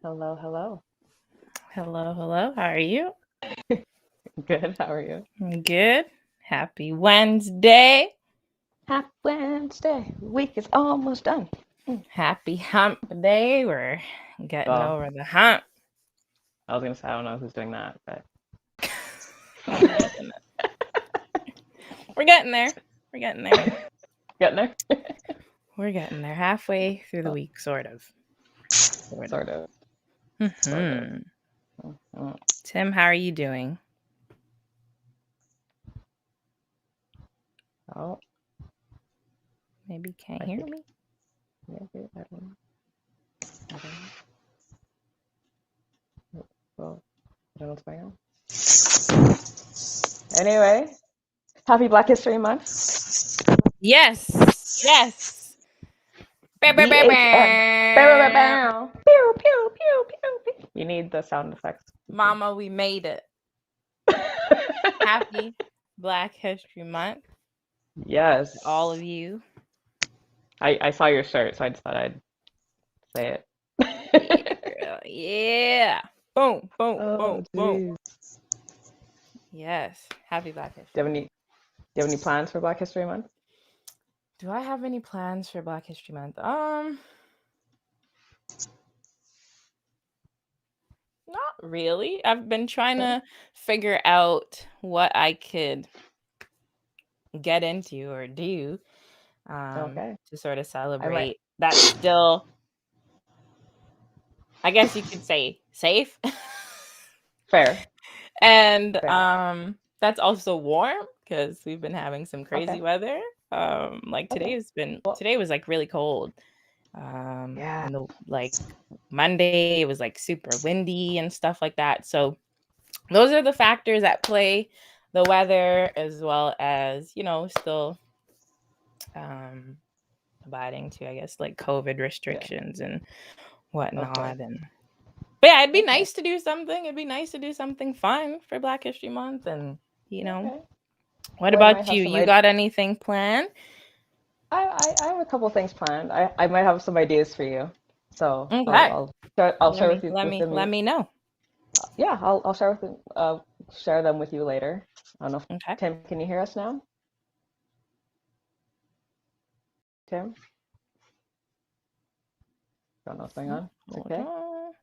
Hello, hello. Hello, hello. How are you? Good. How are you? Good. Happy Wednesday. Happy Wednesday. Week is almost done. Happy hump day. We're getting Well, over the hump. I was gonna say I don't know who's doing that, but Oh my goodness. We're getting there. We're getting there. getting there. We're getting there. Halfway through the Oh, week, sort of. Sort of. sort of, sort of. Hmm Mm. Tim, how are you doing? Oh, Maybe you can't I hear think me. maybe I don't know. I don't know. Well, I don't know what's going on. Anyway, happy Black History Month. Yes. Yes. Bow, bow, bow, BHM. Bow, bow, bow, bow. bow. Pew, pew, pew, pew, pew. You need the sound effects. Mama, we made it. Happy Black History Month to all Yes. of you. I saw your shirt, so I just thought I'd say Yeah, it. girl. Yeah. Boom, boom, Oh, boom, boom. geez. Yes. Happy Black Do you History have Month. any do you have any plans for Black History Month? Do I have any plans for Black History Month? Not really. I've been trying Okay. to figure out what I could get into or do Okay. to sort of I might. celebrate. That's still, I guess you could say, safe. Fair. And Fair. that's also warm because we've been having some crazy Okay. weather. Like Okay. Well, today was like really cold. yeah. And the like Monday it was like super windy and stuff like that. So those are the factors at play, the weather as well as, still um abiding to, I guess, like COVID Yeah. restrictions and Of course. whatnot. And but yeah, it'd be Okay. nice to do something. It'd be nice to do something fun for Black History Month. And Okay. what Well, I might about have you? some. You got anything planned? I have a couple things planned. I might have some ideas for you. So Okay. I'll Let share me with you let with me them. let me know. Yeah. I'll share them with you later. I don't know if Okay. Tim, can you hear us now? Tim, don't know what's going on. Hold Okay. on.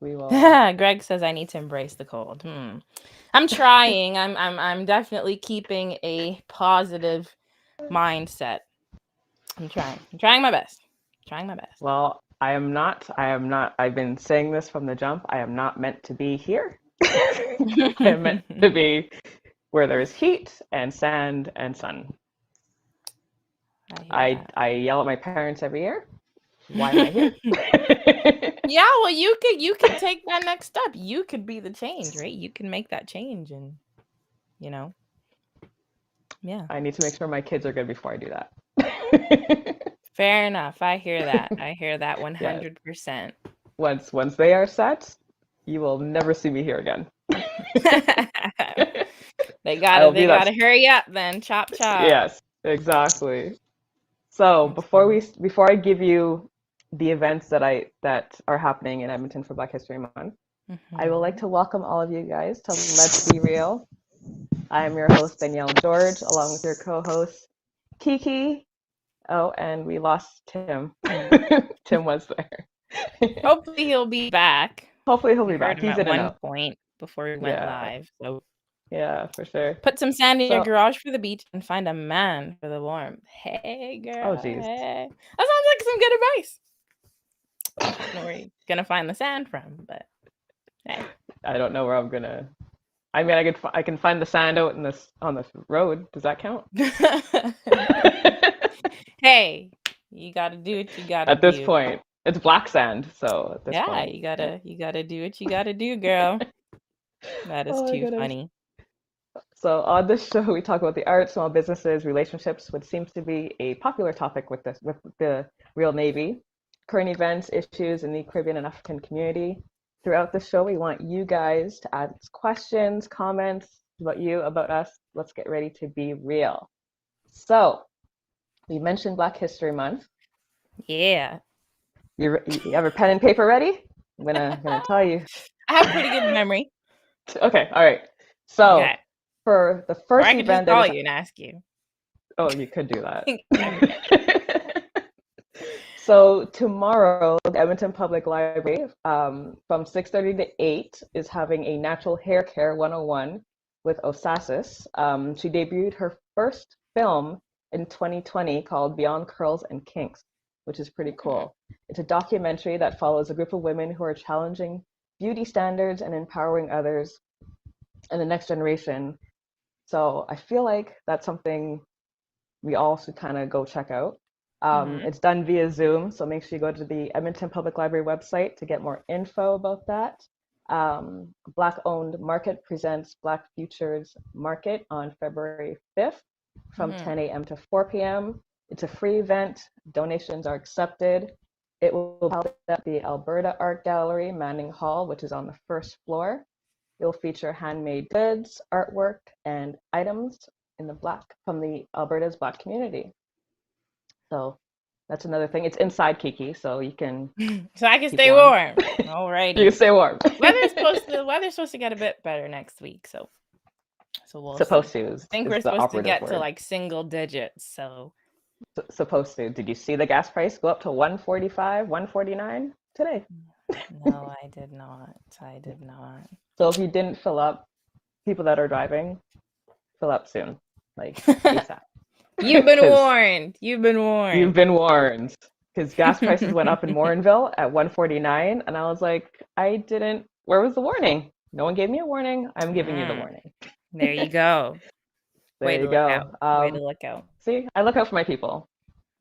We will. Greg says I need to embrace the cold. I'm trying. I'm definitely keeping a positive mindset. I'm trying. I'm trying my best. Trying my best. Well, I am not. I am not. I've been saying this from the jump. I am not meant to be here. I am meant to be where there is heat and sand and sun. I hear I yell at my parents every year. Why am I that. here? Yeah, well, you could take that next step. You could be the change, right? You can make that change, and you know, yeah. I need to make sure my kids are good before I do that. Fair enough. I hear that. I hear that Yes. 100%. Once they are set, you will never see me here again. They I gotta will they be that. gotta hurry up then. Chop chop. Yes, exactly. So Okay. before I give you the events that are happening in Edmonton for Black History Month, I would like Mhm. to welcome all of you guys to Let's Be Real. I am your host Danielle George, along with your co-host Kiki. Oh, and we lost Tim. Tim was there. Hopefully he'll be back. Hopefully he'll We be heard back. him He's at in and one out. point before we went Yeah, live. So yeah, for sure. put some sand in your So, garage for the beach and find a man for the warmth. Hey oh girl, geez. hey. That sounds like some good advice. Don't know where you're gonna find the sand from, but hey. I don't know where I'm gonna. I mean, I can find the sand out in this on this road. Does that count? Hey, you gotta do what you gotta At this do. point, it's black sand. So at this Yeah, point, you gotta do what you gotta do, girl. That is oh my too goodness. funny. So on this show, we talk about the arts, small businesses, relationships, which seems to be a popular topic with the Real Navy, current events, issues in the Caribbean and African community. Throughout the show, we want you guys to add questions, comments about you, about us. Let's get ready to be real. So we mentioned Black History Month. Yeah. You have a pen and paper ready? gonna tell you. I have pretty good memory. Okay, all right. So Okay. for the Or first I could just event that call is, you and ask you. oh, you could do that. Okay. So tomorrow, the Edmonton Public Library, from 6:30 to 8, is having a natural hair care 101 with Osasis. She debuted her first film in 2020 called Beyond Curls and Kinks, which is pretty cool. It's a documentary that follows a group of women who are challenging beauty standards and empowering others and the next generation. So I feel like that's something we all should kind of go check out. It's done via Zoom, so make sure you go to the Edmonton Public Library website to get more info about that. Black Owned Market presents Black Futures Market on February 5th from 10 a.m. to 4 p.m. It's a free event. Donations are accepted. It will be held at the Alberta Art Gallery, Manning Hall, which is on the first floor. It will feature handmade goods, artwork, and items from the Alberta's Black community. So that's another thing. It's inside Kiki, so you can so I can stay warm. Alrighty. You can stay warm. weather's supposed to get a bit better next week, so we'll supposed see. to. I think we're supposed to get to like single digits. So supposed to. Did you see the gas price go up to 145, 149 today? No, I did not. So if you didn't fill up, people that are driving, fill up soon, like ASAP. You've been warned. You've been warned. Because gas prices went up in Morinville at 149, and I was like, where was the warning? No one gave me a warning. I'm giving you the warning. There you go. Way to go. Way to look out. See, I look out for my people.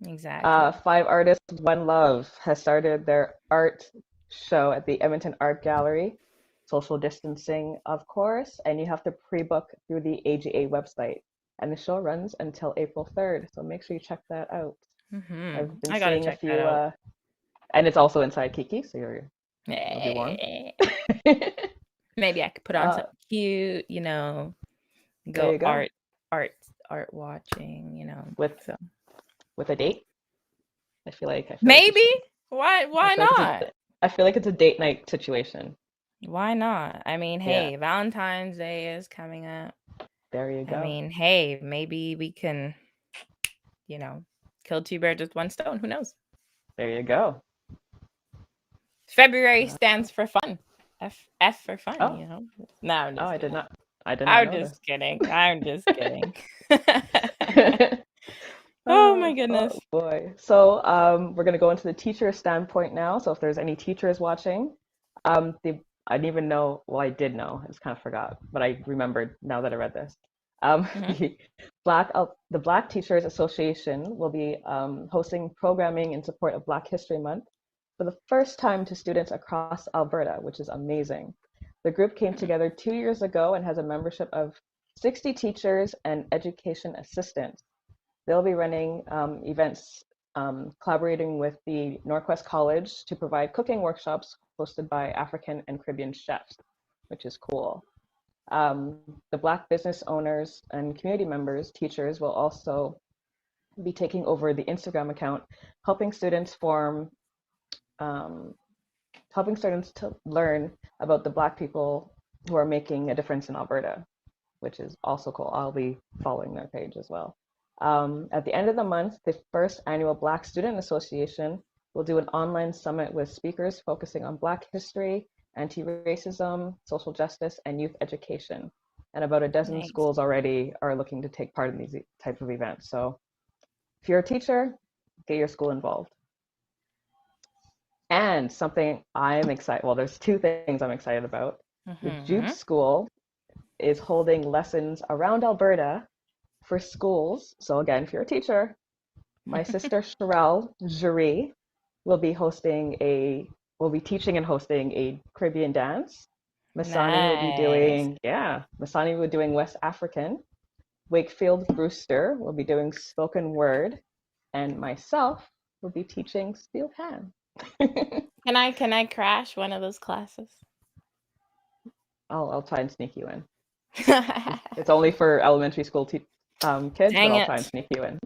Exactly. 5 Artists, One Love has started their art show at the Edmonton Art Gallery. Social distancing, of course, and you have to pre-book through the AGA website. And the show runs until April 3rd, so make sure you check that out. I've been seeing a few, and it's also inside Kiki, so you'll be warm. Maybe I could put on something cute, go art watching, with a date. I feel like maybe. Why not? I feel like it's a date night situation. Why not? I mean, hey, Valentine's Day is coming up. There you go. I mean, hey, maybe we can, kill 2 birds with 1 stone. Who knows? There you go. February stands for fun. F for fun, No, I'm just I did not. I'm just kidding. Oh my goodness. Oh boy. So we're gonna go into the teacher standpoint now. So if there's any teachers watching, I didn't even know. Well, I did know. I just kind of forgot, but I remembered now that I read this. The Black Teachers Association will be hosting programming in support of Black History Month for the first time to students across Alberta, which is amazing. The group came together 2 years ago and has a membership of 60 teachers and education assistants. They'll be running events, collaborating with the Norquest College to provide cooking workshops hosted by African and Caribbean chefs, which is cool. The Black business owners and community members, teachers, will also be taking over the Instagram account, helping students to learn about the Black people who are making a difference in Alberta, which is also cool. I'll be following their page as well. At the end of the month, the first annual Black Student Association will do an online summit with speakers focusing on Black history, anti-racism, social justice, and youth education. And about a dozen schools already are looking to take part in these type of events. So if you're a teacher, get your school involved. And something I'm excited, well, there's 2 things I'm excited about. The Juke School is holding lessons around Alberta for schools. So again, if you're a teacher, my sister Sherelle Jury will be teaching and hosting a Caribbean dance. Masani will be doing West African. Wakefield Brewster will be doing spoken word, and myself will be teaching steel pan. Can I crash one of those classes? I'll try and sneak you in. It's only for elementary school kids, but I'll try and sneak you in.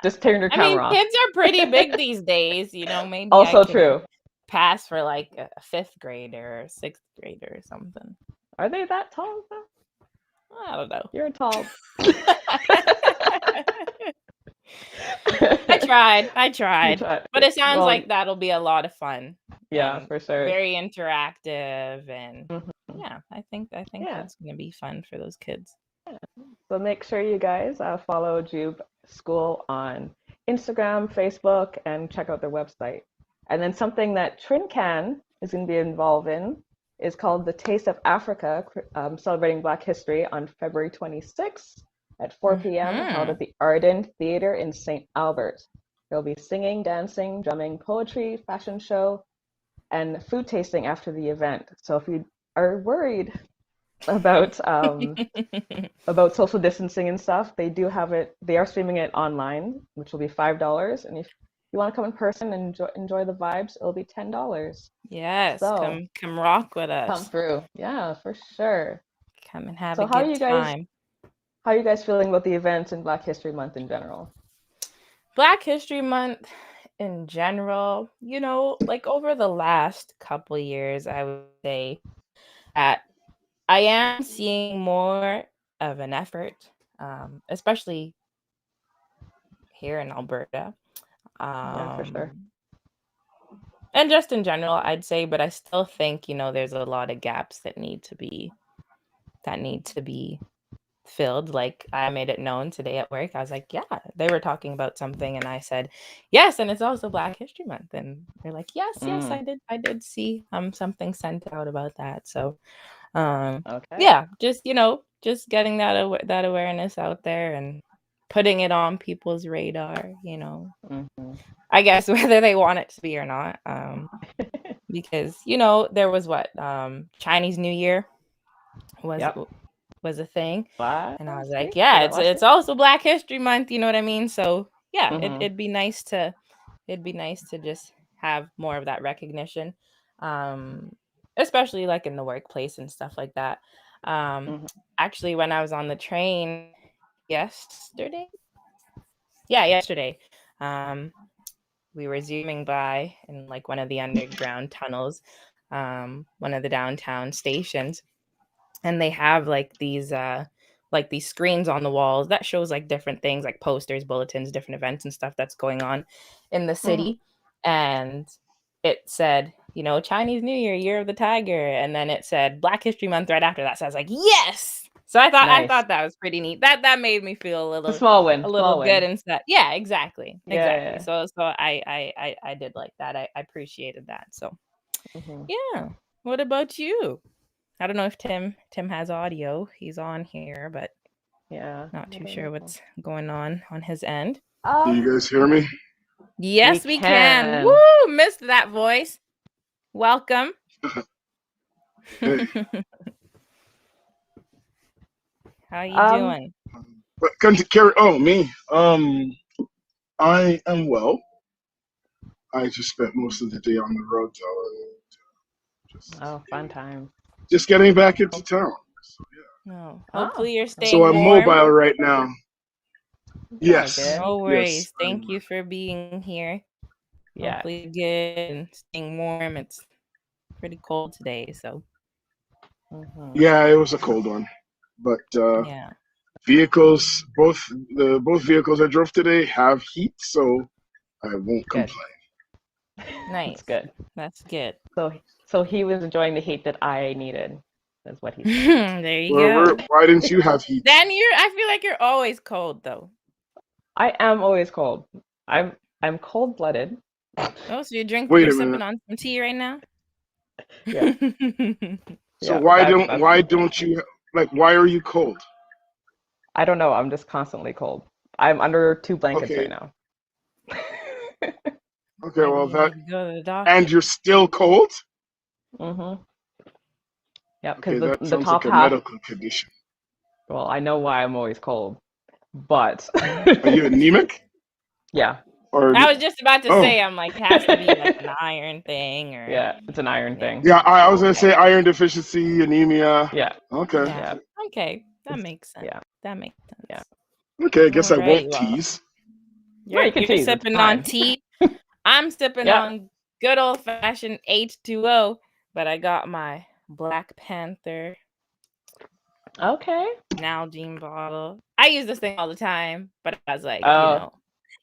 Just turn your camera off. Kids are pretty big these days, maybe. Also true. pass for like a fifth grader or sixth grader or something. Are they that tall though? I don't know. You're tall. I tried. You tried. But it sounds Well, like that'll be a lot of fun. yeah, And for sure. very interactive, and Mhm. yeah, I think Yeah. that's gonna be fun for those kids. So make sure you guys follow Jube School on Instagram, Facebook, and check out their website. And then something that TrinCan is going to be involved in is called the Taste of Africa, celebrating Black History on February 26th at 4 p.m. held at the Arden Theater in St. Albert. There'll be singing, dancing, drumming, poetry, fashion show, and food tasting after the event. So if you are worried about social distancing and stuff, they do have it. They are streaming it online, which will be $5. And if you want to come in person and enjoy the vibes, it'll be $10. Yes, So come rock with come us. through. Yeah, for sure. Come and have So a good time. How are you guys feeling about the events in Black History Month in general? Black History Month in general, like over the last couple years, I would say that I am seeing more of an effort, especially here in Alberta. Yeah, for sure. And just in general, I'd say, but I still think, there's a lot of gaps that need to be filled. Like, I made it known today at work. I was like, yeah, they were talking about something, and I said, yes, and it's also Black History Month. And they're like, yes, I did see something sent out about that. So Okay. yeah, just getting that awareness out there and putting it on people's radar, I guess, whether they want it to be or not, because there was Chinese New Year was a thing, and I was like, yeah, it's also Black History Month, you know what I mean? So yeah, it'd be nice to just have more of that recognition, especially like in the workplace and stuff like that. Actually, when I was on the train yesterday, we were zooming by in like one of the underground tunnels, one of the downtown stations, and they have like these screens on the walls that shows like different things, like posters, bulletins, different events and stuff that's going on in the city. And it said, Chinese New Year, Year of the Tiger, and then it said Black History Month right after that. So I was like, yes. So I thought that was pretty neat. That made me feel a small win, good and stuff. Yeah, exactly. Yeah. So I did like that. I appreciated that. So yeah. What about you? I don't know if Tim has audio. He's on here, but yeah, not too sure what's going on his end. Can you guys hear me? Yes, we can. Woo! Missed that voice. Welcome. Hey. How you doing? But carry. Oh, me. I am well. I just spent most of the day on the road, though. Fun time. Just getting back into town. So, yeah. No. Hopefully you're staying So I'm warm. mobile right now. Yes. No worries. Yes, Thank you for being here. Yeah. Hopefully you're good and staying warm. It's pretty cold today, so. Yeah, it was a cold one, but yeah. Vehicles, both vehicles I drove today have heat, so I won't complain. Nice. That's good. So he was enjoying the heat that I needed. That's what he said. There you go. Why didn't you have heat? Then I feel like you're always cold though. I am always cold. I'm cold-blooded. Oh, so you're sipping on some tea right now? Yeah. So why don't you, like, why are you cold? I don't know. I'm just constantly cold. I'm under 2 blankets right now. Okay, well and you're still cold? Yeah, because that the sounds top like a half. medical condition. Well, I know why I'm always cold, but. Are you anemic? Yeah. I was just about to say, I'm like, it has to be like an iron thing, or. Yeah, it's an iron thing. Yeah, I was gonna say iron deficiency, anemia. Yeah. Okay. Yeah. Okay, that makes sense. Yeah. That makes sense. Yeah. Okay, I guess I won't tease. You're sipping on tea. I'm sipping on good old fashioned H2O, but I got my Black Panther Okay. Nalgene bottle. I use this thing all the time, but I was like, Oh.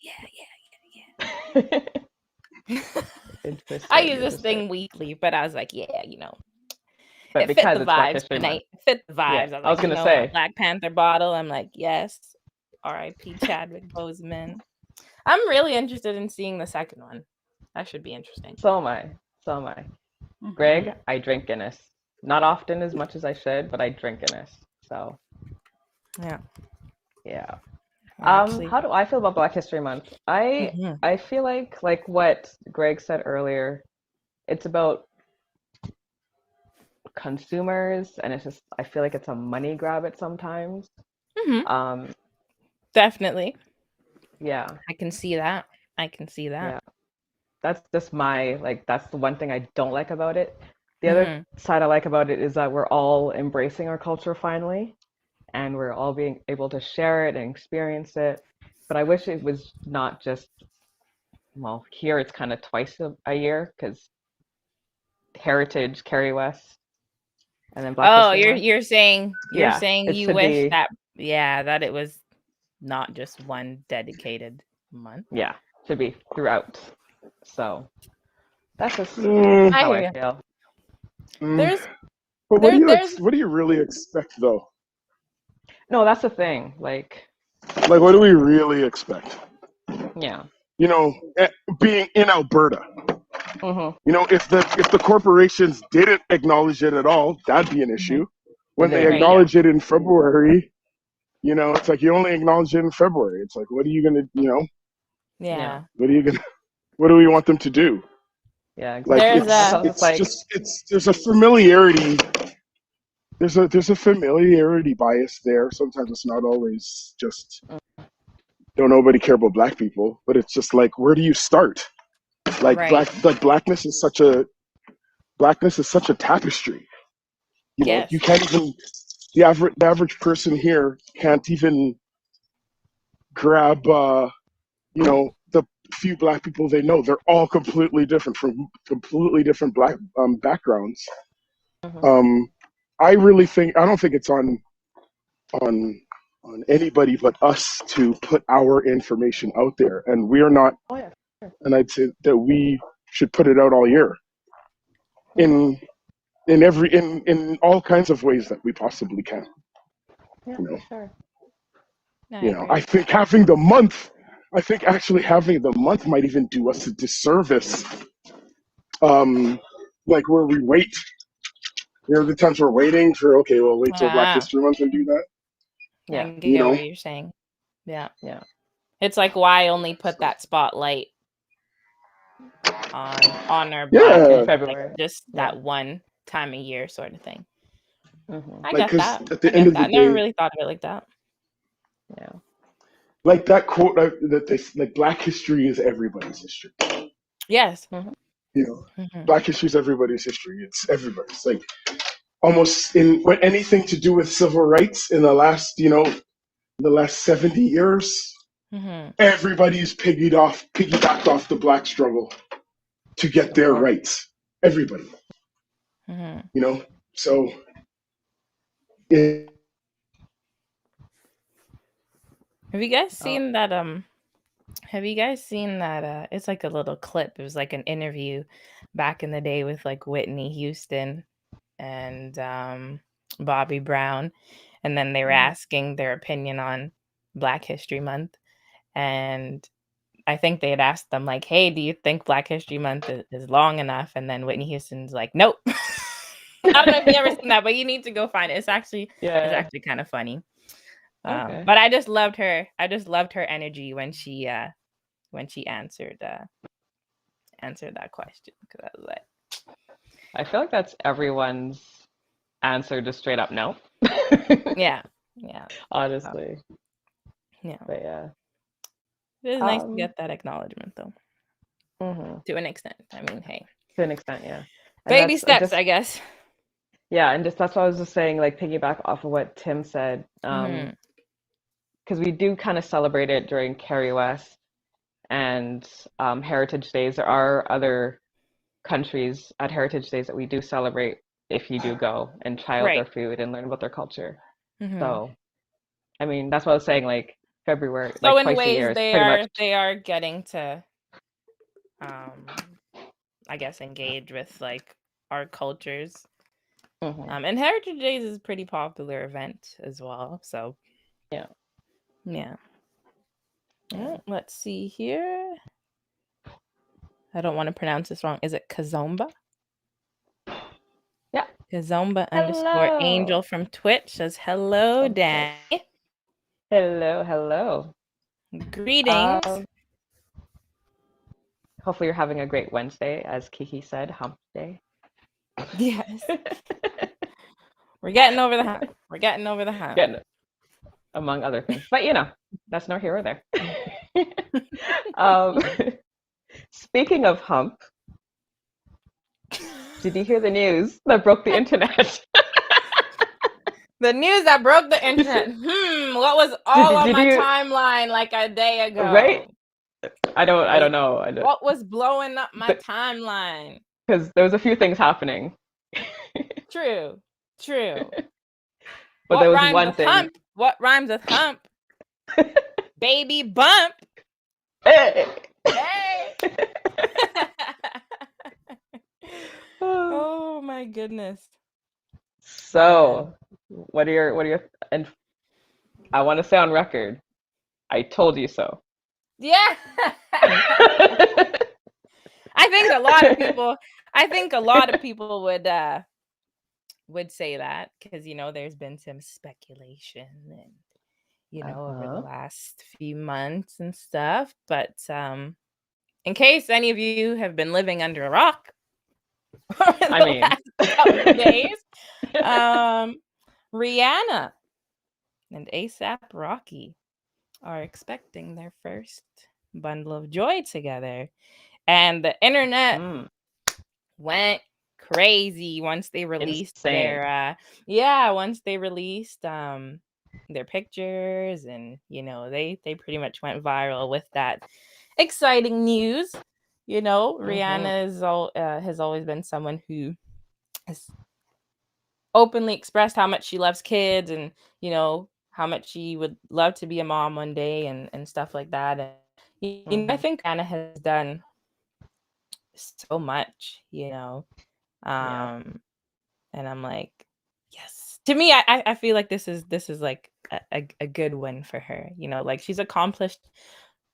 yeah. Interesting. I use this Interesting. thing weekly, but I was like, yeah, But it fit because the it's Black vibes. History Month. It fit the Yeah. vibes. I was I was like, gonna a say. Black Panther bottle. I'm like, yes. R.I.P. Chadwick Boseman. I'm really interested in seeing the second one. That should be interesting. So am I. So am I. Greg, I drink Guinness. Not often as much as I should, but I drink Guinness. So Yeah. How do I feel about Black History Month? Mhm. I feel like what Greg said earlier, it's about consumers, and it's just I feel like it's a money grab at sometimes. Mhm. Definitely. Yeah. I can see that. Yeah. That's just that's the one thing I don't like about it. The other Mhm. side I like about it is that we're all embracing our culture finally, and we're all being able to share it and experience it. But I wish it was not just, well, here it's kind of twice a year because Heritage, Kerry West, and then Black Oh, History Month. you're saying Yeah, it you should wish be. that it was not just one dedicated month. Yeah, should be throughout. So that's just I how hear I you. feel. There's But there's what do you really expect though? No, that's the thing. Like, What do we really expect? yeah. You know, being in Alberta. Mhm. You know, if the corporations didn't acknowledge it at all, that'd be an issue. When they Right. acknowledge it in February, it's like you only acknowledge it in February. It's like, what are you gonna, Yeah. what do we want them to do? Yeah, Like exactly. That's how it's like. there's a familiarity. There's a familiarity bias there. Sometimes it's not always just don't nobody care about black people, but it's just like where do you start? Right. Blackness is such a tapestry. Yes. You can't even the average person here can't even grab the few black people they know. They're all completely different from completely different black backgrounds. Mhm. I don't think it's on anybody but us to put our information out there, and we are not. Oh yeah. Sure. And I'd say that we should put it out all year Mhm. in all kinds of ways that we possibly can. Yeah, You for know, sure. I agree. I think actually having the month might even do us a disservice. Where we wait, the times we're waiting for, okay, we'll wait till Black Ah, History Month and do that. I Yeah. You get know, what you're saying. Yeah. Yeah. It's like why only put that spotlight on our In black yeah, and like February. just Yeah. that one time a year sort of thing. Mhm. I like get because that. at I the end get of the that. Never day, really thought of it like that. Yeah. like that quote that they like, Black history is everybody's history. Yes. Mhm. Black history is everybody's history. It's everybody's. Like almost in anything to do with civil rights in the last 70 years, everybody's piggybacked off the black struggle to get Of their course. rights. Everybody, so it, Have you guys Oh. seen that it's like a little clip. It was like an interview back in the day with like Whitney Houston and Bobby Brown, and then they were asking their opinion on Black History Month, and I think they had asked them like, "Hey, do you think Black History Month is long enough?" And then Whitney Houston's like, "Nope." I don't know if you ever seen that, but you need to go find it. It's actually Yeah. kind of funny. Okay. But I just loved her. I just loved her energy when she answered that question, because I was like, I feel like that's everyone's answer, just straight up no. yeah. Honestly. Yeah. But yeah. It is nice to get that acknowledgement, though. Mhm. To an extent. I mean, hey, To an extent, yeah. And baby that's steps, just I guess. yeah, and just that's what I was just saying, like piggyback off of what Tim said. Because we do kind of celebrate it during Kerry West and Heritage Days. There are other countries at Heritage Days that we do celebrate if you do go and try out their food and learn about their culture. So, I mean, that's what I was saying. Like February, So like in twice a ways year is pretty much. they are getting to, I guess, engage with like our cultures. And Heritage Days is a pretty popular event as well. So yeah. Let's see here. I don't want to pronounce this wrong. Is it Kazomba? Yeah. Kazomba _ Angel from Twitch says hello, Danny. Hello. Greetings. Hopefully you're having a great Wednesday, as Kiki said, hump day. Yes. We're getting over the hump. Among other things. But that's no here or there. Speaking of hump, did you hear the news that broke the internet? The news that broke the internet. What was all on my timeline like a day ago? Right? I don't know. What was blowing up my timeline? Because there was a few things happening. True. But there was one thing. Hump? What rhymes with hump? Baby bump. Hey. Oh my goodness. So, what are your and I want to say on record, I told you so. Yeah. I think a lot of people would say that because there's been some speculation and over the last few months and stuff, but in case any of you have been living under a rock last couple of days, Rihanna and A$AP Rocky are expecting their first bundle of joy together, and the internet went crazy once they released their pictures, and they pretty much went viral with that exciting news. Rihanna has always been someone who has openly expressed how much she loves kids and how much she would love to be a mom one day and stuff like that. And I think Rihanna has done so much, and I'm like, yes. To me, I feel like this is like a good win for her. Like she's accomplished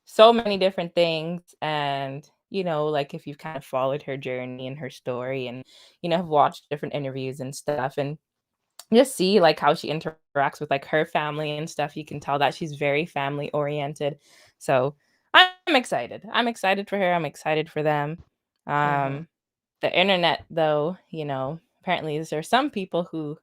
so many different things, and like if you've kind of followed her journey and her story, and have watched different interviews and stuff, and just see like how she interacts with like her family and stuff, you can tell that she's very family oriented. So I'm excited. I'm excited for her. I'm excited for them. The internet, though, apparently there are some people who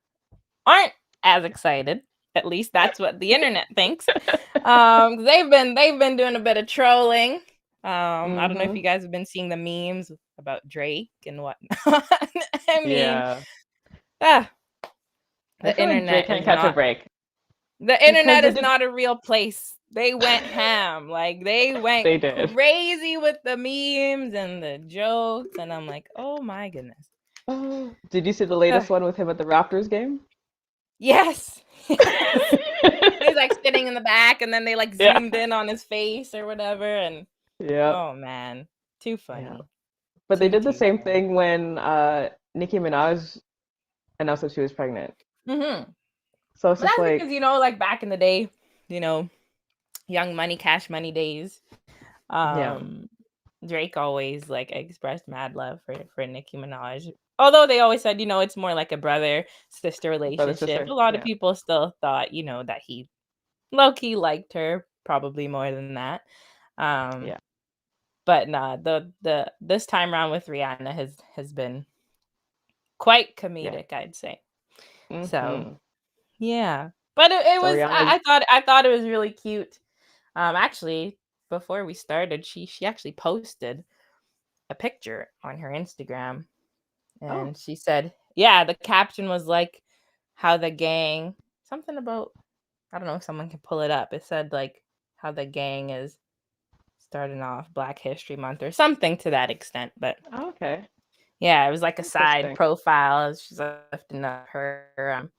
aren't as excited. At least that's what the internet thinks. They've been doing a bit of trolling. I don't know if you guys have been seeing the memes about Drake and whatnot. I mean, the internet can't catch a break. The internet is not a real place. They went ham. Like they went crazy with the memes and the jokes, and I'm like, oh my goodness. Did you see the latest one with him at the Raptors game? Yes. He's like sitting in the back, and then they like zoomed in on his face or whatever, and oh man, too funny. Yeah. But they did the same thing when Nicki Minaj announced that she was pregnant. So it's just like, because like back in the day, Young Money, Cash Money days. Drake always like expressed mad love for Nicki Minaj. Although they always said, it's more like a brother-sister relationship. A lot of people still thought, that he low-key liked her, probably more than that. But nah, the this time around with Rihanna has been quite comedic, I'd say. So yeah. But it was I thought it was really cute. Actually, before we started, she actually posted a picture on her Instagram, and she said, the caption was like how the gang, something about, I don't know if someone can pull it up. It said like how the gang is starting off Black History Month or something to that extent. But Yeah, it was like a side Interesting. profile. She's lifting up her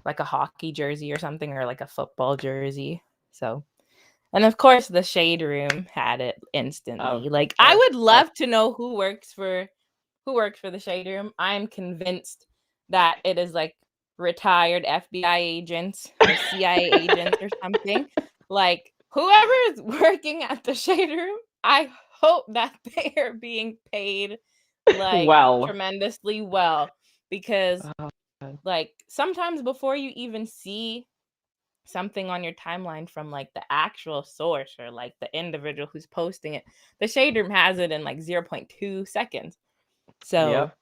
like a hockey jersey or something, or like a football jersey. So, and of course, the Shade Room had it instantly. Of Like, I course. would love to know who works for the Shade Room. I am convinced that it is like retired FBI agents or CIA agents or something. Like, whoever is working at the Shade Room, I hope that they are being paid like Well. tremendously well, because Oh, God. like sometimes before you even see something on your timeline from like the actual source or like the individual who's posting it, the Shade Room has it in like 0.2 seconds. So Yep.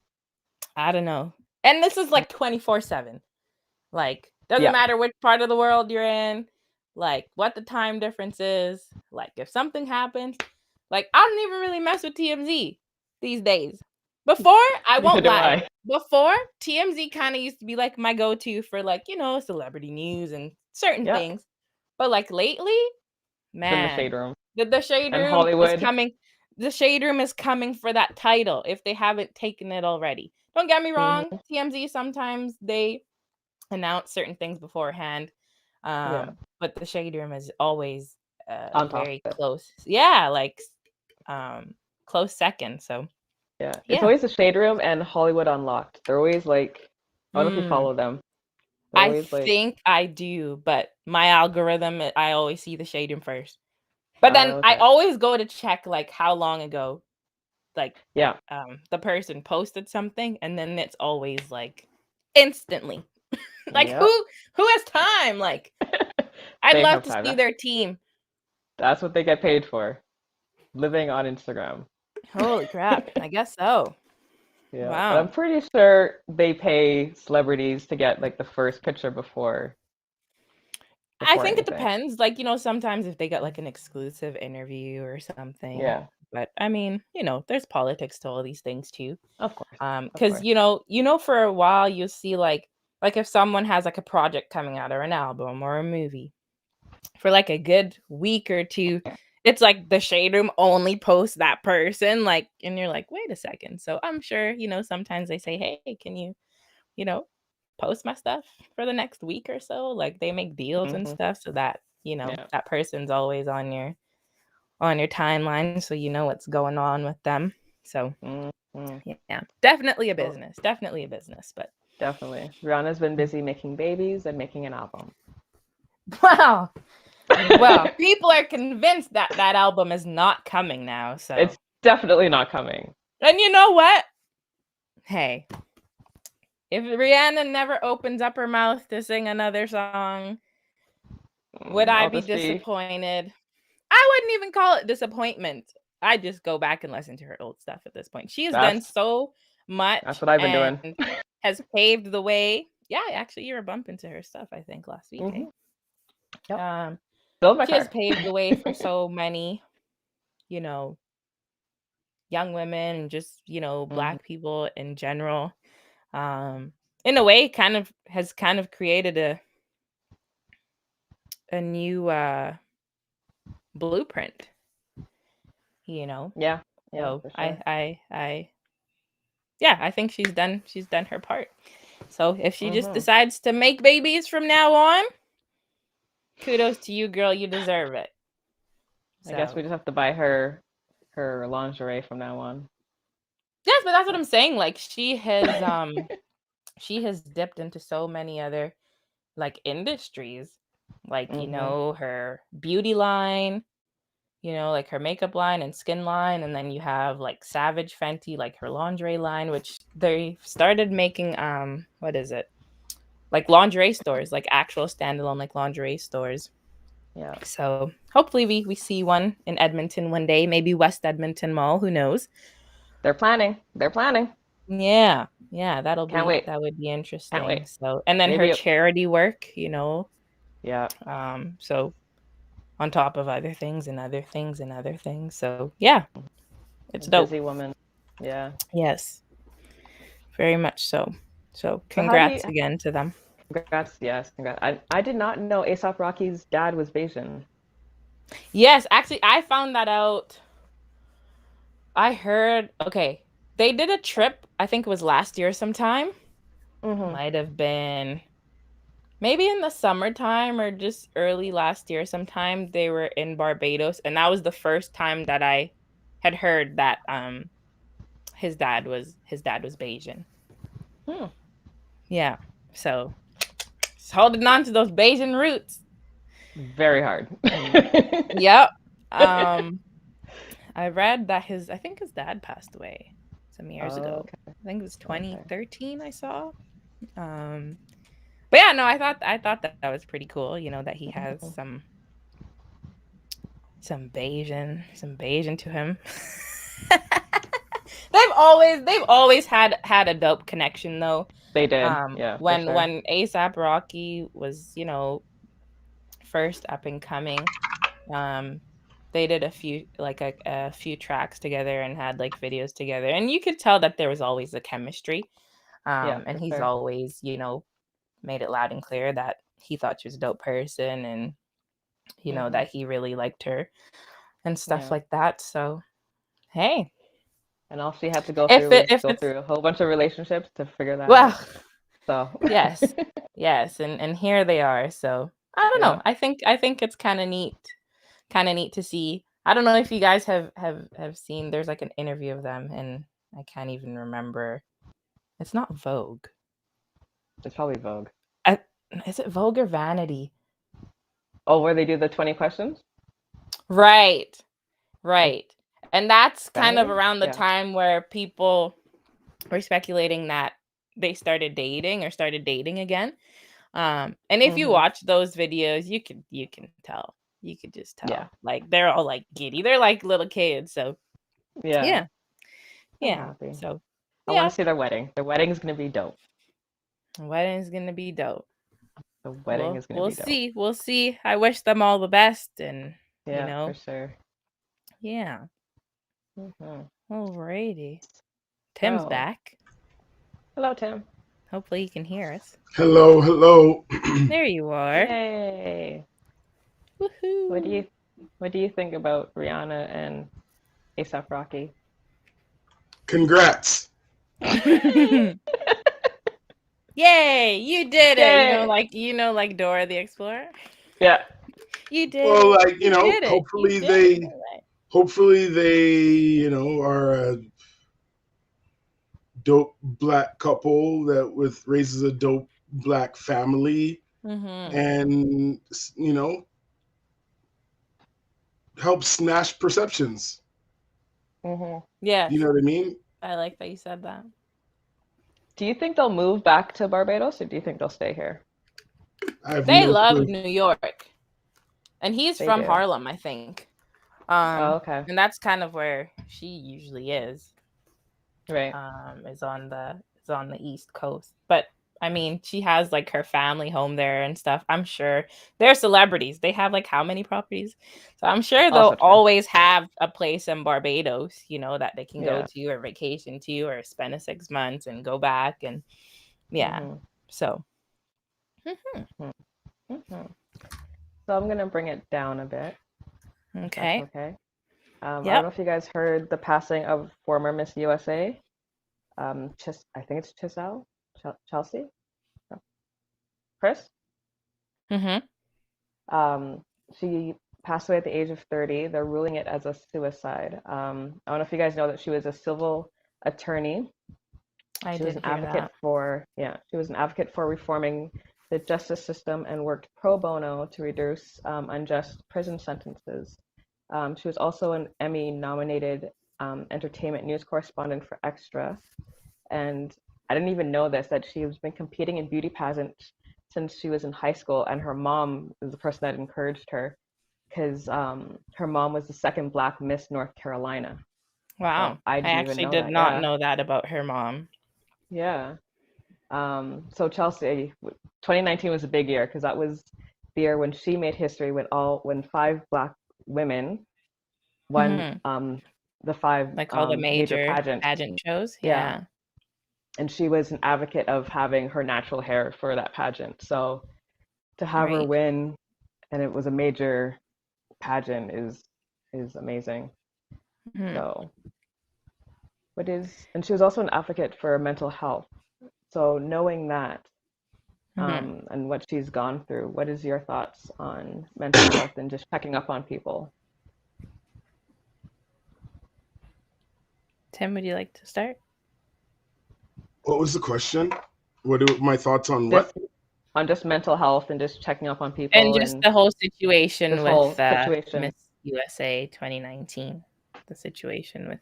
I don't know. And this is like 24/7. Like, doesn't Yeah. matter which part of the world you're in, like what the time difference is. Like, if something happens, like I don't even really mess with TMZ these days. Before, I Neither won't do lie. I. Before, TMZ kind of used to be like my go-to for like, celebrity news and certain Yeah. things. But like lately, Then the Shade man, Room the Shade and Room is Hollywood. coming. The Shade Room is coming for that title if they haven't taken it already. Don't get me wrong, TMZ sometimes they announce certain things beforehand. Yeah. But the Shade Room is always On top very of it. close. Yeah, like close second. So Yeah. It's yeah. always the Shade Room and Hollywood Unlocked. They're always like, I don't know if you follow them. They're I always like, think I do, but my algorithm, I always see the Shade Room first. But then I okay. always go to check like how long ago, like Yeah. the person posted something, and then it's always like instantly. Like Yep. who has time? Like, I'd They love have to time. see their team. That's what they get paid for. Living on Instagram. Holy crap. I guess so. Yeah. But I'm Wow. pretty sure they pay celebrities to get like the first picture before I think it anything. depends. Like, sometimes if they get like an exclusive interview or something. Yeah. But I mean, there's politics to all these things too. Of course. Of Because course. for a while you'll see like if someone has like a project coming out or an album or a movie, for like a good week or two, it's like the Shade Room only posts that person, like, and you're like, wait a second. So I'm sure, sometimes they say, hey, can you, you know, post my stuff for the next week or so? Like, they make deals and stuff so that, Yeah. that person's always on your timeline, so you know what's going on with them. So yeah, definitely a business. Definitely a business, but Definitely. Rihanna's been busy making babies and making an album. wow. Well, people are convinced that that album is not coming now, so It's definitely not coming. And you know what? Hey, if Rihanna never opens up her mouth to sing another song, would I I'll be just be. disappointed? I wouldn't even call it disappointment. I just go back and listen to her old stuff at this point. She has done so much That's what I've been and doing. has paved the way. Yeah, actually, you were bumping to her stuff, I think, last week. Yep. Still in my car. Has paved the way for so many, young women and just, Black people in general. In a way, has created a new blueprint. Yeah. So for sure. I think she's done her part. So if she just decides to make babies from now on, kudos to you, girl. You deserve it. I guess we just have to buy her lingerie from now on. Yes, but that's what I'm saying. Like, she has dipped into so many other like industries, like her beauty line, like her makeup line and skin line, and then you have like Savage Fenty, like her lingerie line, which they started making what is it, like lingerie stores, like actual standalone like lingerie stores. Yeah. So hopefully we see one in Edmonton one day, maybe West Edmonton Mall, who knows. They're planning. Yeah, Can't wait. that would be interesting. Can't wait. So, and then her charity work, Yeah. So on top of other things and other things and other things. So yeah, it's dope. Busy woman. Yeah. Yes. Very much so. So congrats again to them. Congrats. Yes. Congrats. I did not know A$AP Rocky's dad was Bayesian. Yes, actually, I found that out. I heard, okay, they did a trip. I think it was last year sometime. Mm-hmm. Might have been maybe in the summertime or just early last year sometime. They were in Barbados, and that was the first time that I had heard that his dad was Bayesian. Hmm. Yeah. So just holding on to those Bayesian roots. Very hard. Yep. I read that I think his dad passed away some years ago. Okay. I think it was Okay. 2013 I saw. But yeah, no, I thought that was pretty cool, you know, that he has some Bayesian to him. they've always had a dope connection though. They did. Yeah. When for sure. when ASAP Rocky was, you know, first up and coming, they did a few tracks together and had like videos together, and you could tell that there was always a chemistry. Yeah. And For he's sure. always, you know, made it loud and clear that he thought she was a dope person, and you know that he really liked her and stuff like that. So hey, and all she had to go if through was go it's through a whole bunch of relationships to figure that well, out. So yes, and here they are. So I don't know. I think it's kind of neat to see. I don't know if you guys have seen. There's like an interview of them, and I can't even remember. It's not Vogue. It's probably Vogue. Is it Vogue or Vanity? Oh, where they do the 20 questions? Right. And that's kind of Vanity? around the time where people were speculating that they started dating again. And if you watch those videos, you can tell. You could just tell. Yeah. Like they're all like giddy. They're like little kids. So Yeah. So I want to see their wedding. Their wedding is gonna be dope. The wedding is gonna be dope. The wedding is gonna be dope. We'll see. I wish them all the best, and yeah, you know, for sure. Yeah. Alrighty. Tim's Oh. back. Hello, Tim. Hopefully you can hear us. Hello. There you are. Yay. Woohoo. What do you think about Rihanna and ASAP Rocky? Congrats. Yay, you did it. Yay. You know like Dora the Explorer? Yeah. You did well, it. like, you know, hopefully they, you know, are a dope black couple that raises a dope black family, and, you know, help smash perceptions. Yes. You know what I mean? I like that you said that. Do you think they'll move back to Barbados, or do you think they'll stay here? They love New York. And he's from Harlem, I think. Okay. And that's kind of where she usually is. Right. Is on the East Coast. But I mean, she has like her family home there and stuff. I'm sure they're celebrities. They have like how many properties? So I'm sure they'll always have a place in Barbados, you know, that they can go to or vacation to or spend 6 months and go back. And so. So I'm going to bring it down a bit. Okay. Okay. I don't know if you guys heard the passing of former Miss USA. I think it's Chelsea. Chris. She passed away at the age of 30. They're ruling it as a suicide. I don't know if you guys know that she was a civil attorney. She was an advocate for reforming the justice system and worked pro bono to reduce unjust prison sentences. She was also an Emmy-nominated entertainment news correspondent for Extra. And I didn't even know that she's been competing in beauty pageants since she was in high school, and her mom is the person that encouraged her, because her mom was the second Black Miss North Carolina. Wow. So I actually did not know that about her mom. Yeah. So Chelsea, 2019 was a big year because that was the year when she made history when 5 Black women won the 5 like all the major pageant shows. Yeah. And she was an advocate of having her natural hair for that pageant. So to have her win, and it was a major pageant, is amazing. So And she was also an advocate for mental health. So knowing that and what she's gone through, what is your thoughts on mental health and just checking up on people? Tim, would you like to start? What was the question? What are my thoughts on what? On just mental health and just checking up on people. And just the whole situation this with whole situation. Miss USA 2019. The situation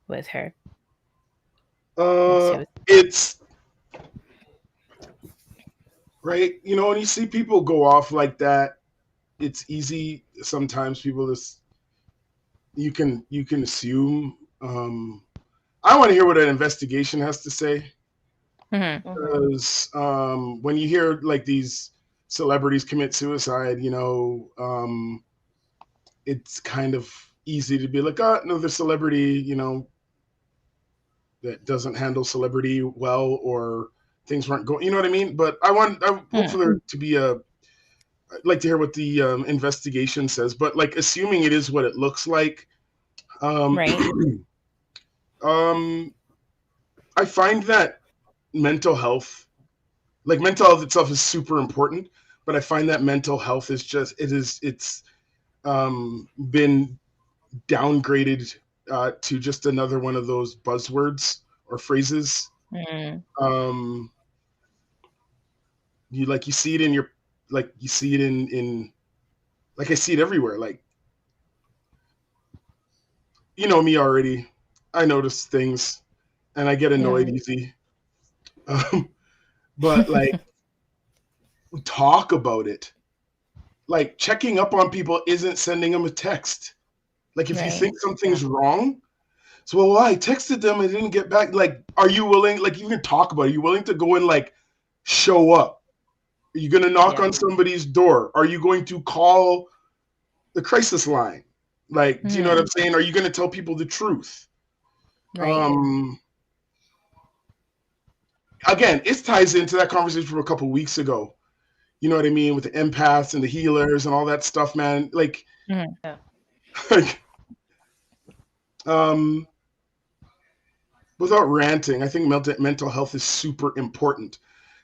with her. It's right. You know, when you see people go off like that, it's easy. Sometimes people just you can assume. I want to hear what an investigation has to say. Because when you hear like these celebrities commit suicide, you know, it's kind of easy to be like, oh, another celebrity, you know, that doesn't handle celebrity well, or things weren't going, you know what I mean? But I hope for there to be I'd like to hear what the investigation says, but like assuming it is what it looks like, right. I find that mental health itself is super important, but I find that mental health is it's been downgraded to just another one of those buzzwords or phrases. You see it in your, like you see it in like I see it everywhere. Like, you know me already. I notice things and I get annoyed easy. But like we talk about it. Like checking up on people isn't sending them a text. Like if you think something's wrong, so well, I texted them and didn't get back. Like, are you willing? Like, you can talk about it. Are you willing to go and like show up? Are you going to knock on somebody's door? Are you going to call the crisis line? Like, do you know what I'm saying? Are you going to tell people the truth? Right. Again, it ties into that conversation from a couple weeks ago. You know what I mean? With the empaths and the healers and all that stuff, man. Like, like without ranting, I think mental health is super important,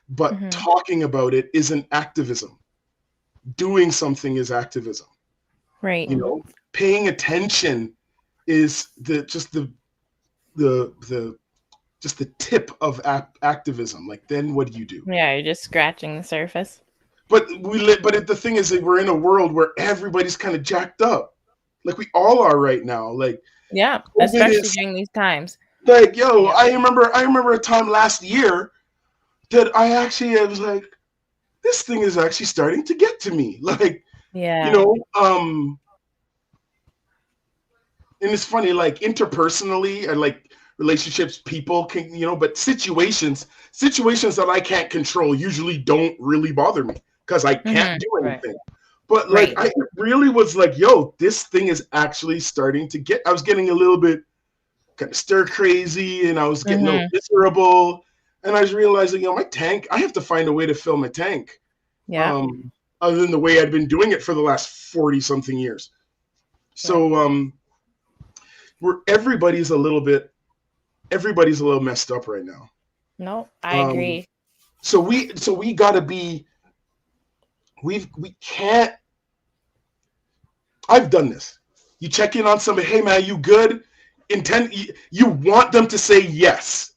but talking about it isn't activism. Doing something is activism. Right. You know, paying attention is just the tip of activism. Like, then what do you do? Yeah, you're just scratching the surface. But the thing is that we're in a world where everybody's kind of jacked up. Like we all are right now. Like, yeah, especially during these times. Like, yo, I remember a time last year that I was like, this thing is actually starting to get to me. Like, you know, and it's funny, like interpersonally and like relationships, people can, you know, but situations that I can't control usually don't really bother me because I can't do anything. But like, I really was like, yo, this thing is actually starting to I was getting a little bit kind of stir crazy and I was getting a little miserable. And I was realizing, you know, my tank, I have to find a way to fill my tank. Yeah. Other than the way I'd been doing it for the last 40 something years. So, where everybody's a little messed up right now. No, I agree. So we gotta be, we can't, I've done this. You check in on somebody, hey man, you good? You want them to say yes.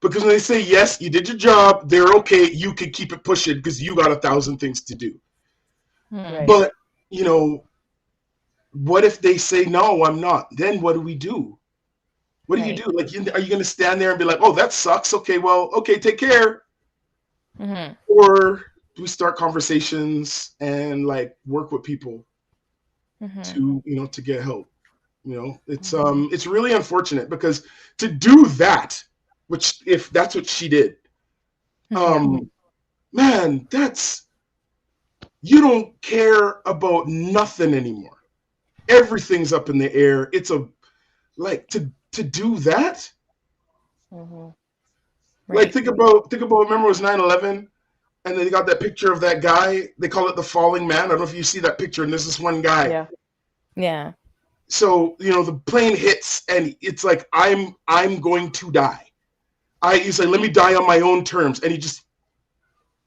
Because when they say yes, you did your job, they're okay, you can keep it pushing because you got 1,000 things to do. But, you know, what if they say, no, I'm not? Then what do we do? What do you do? Like, are you going to stand there and be like, oh, that sucks. Okay, well, okay, take care. Or do we start conversations and like work with people to, you know, to get help? You know, it's really unfortunate because to do that, which if that's what she did, man, you don't care about nothing anymore. Everything's up in the air. It's to do that. Like think about remember it was 9/11 and they got that picture of that guy, they call it the falling man. I don't know if you see that picture, and there's this one guy. Yeah. So, the plane hits and it's like, I'm going to die. He's like, let me die on my own terms. And he just,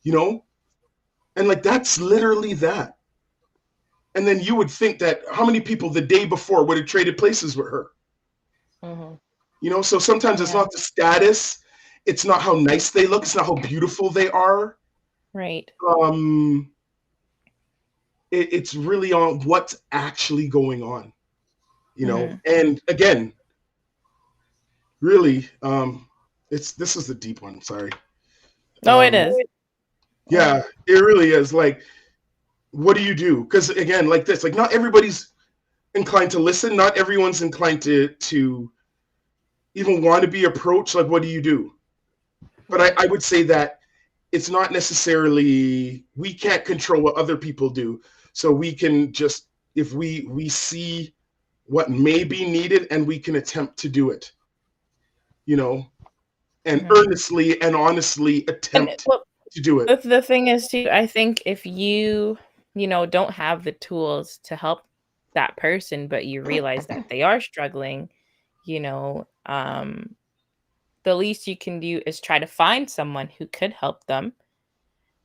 and like, that's literally that. And then you would think that how many people the day before would have traded places with her? So sometimes it's not the status. It's not how nice they look. It's not how beautiful they are. Right. It's really on what's actually going on, And again, really, this is a deep one. Sorry. No, it is. Yeah, it really is. Like, what do you do? Because again, like this, like not everybody's inclined to listen. Not everyone's inclined to even want to be approached. Like, what do you do? But I would say that it's not necessarily, we can't control what other people do. So we can just, if we see what may be needed and we can attempt to do it, and earnestly and honestly attempt to do it. The thing is too, I think if you don't have the tools to help that person, but you realize that they are struggling, the least you can do is try to find someone who could help them.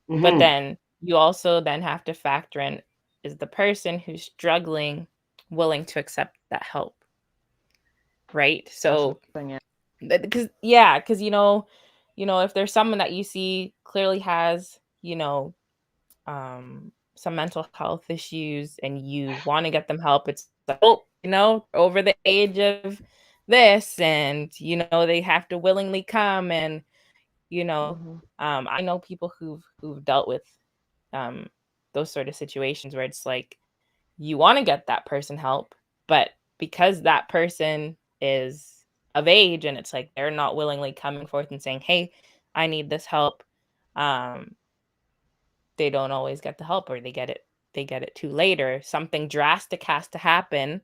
But then you also then have to factor in, is the person who's struggling willing to accept that help? Right? So because if there's someone that you see clearly has some mental health issues and you want to get them help, it's like, over the age of this, and they have to willingly come, and I know people who've dealt with those sort of situations where it's like you want to get that person help, but because that person is of age and it's like they're not willingly coming forth and saying, hey, I need this help, they don't always get the help, or they get it too late, or something drastic has to happen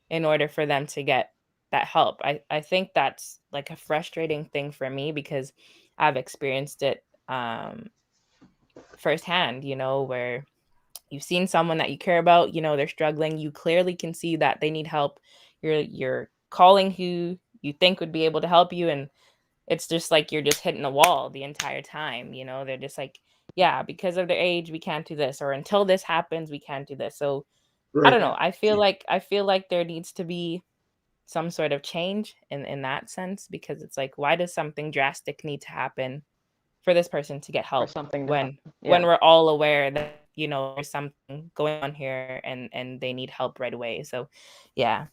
in order for them to get that help. I think that's like a frustrating thing for me, because I've experienced it firsthand, where you've seen someone that you care about, they're struggling, you clearly can see that they need help, you're calling who you think would be able to help you, and it's just like you're just hitting a wall the entire time. They're just like, yeah, because of their age we can't do this, or until this happens we can't do this. So right. I don't know, I feel like there needs to be some sort of change in that sense, because it's like, why does something drastic need to happen for this person to get help when we're all aware that there's something going on here and they need help right away? So yeah,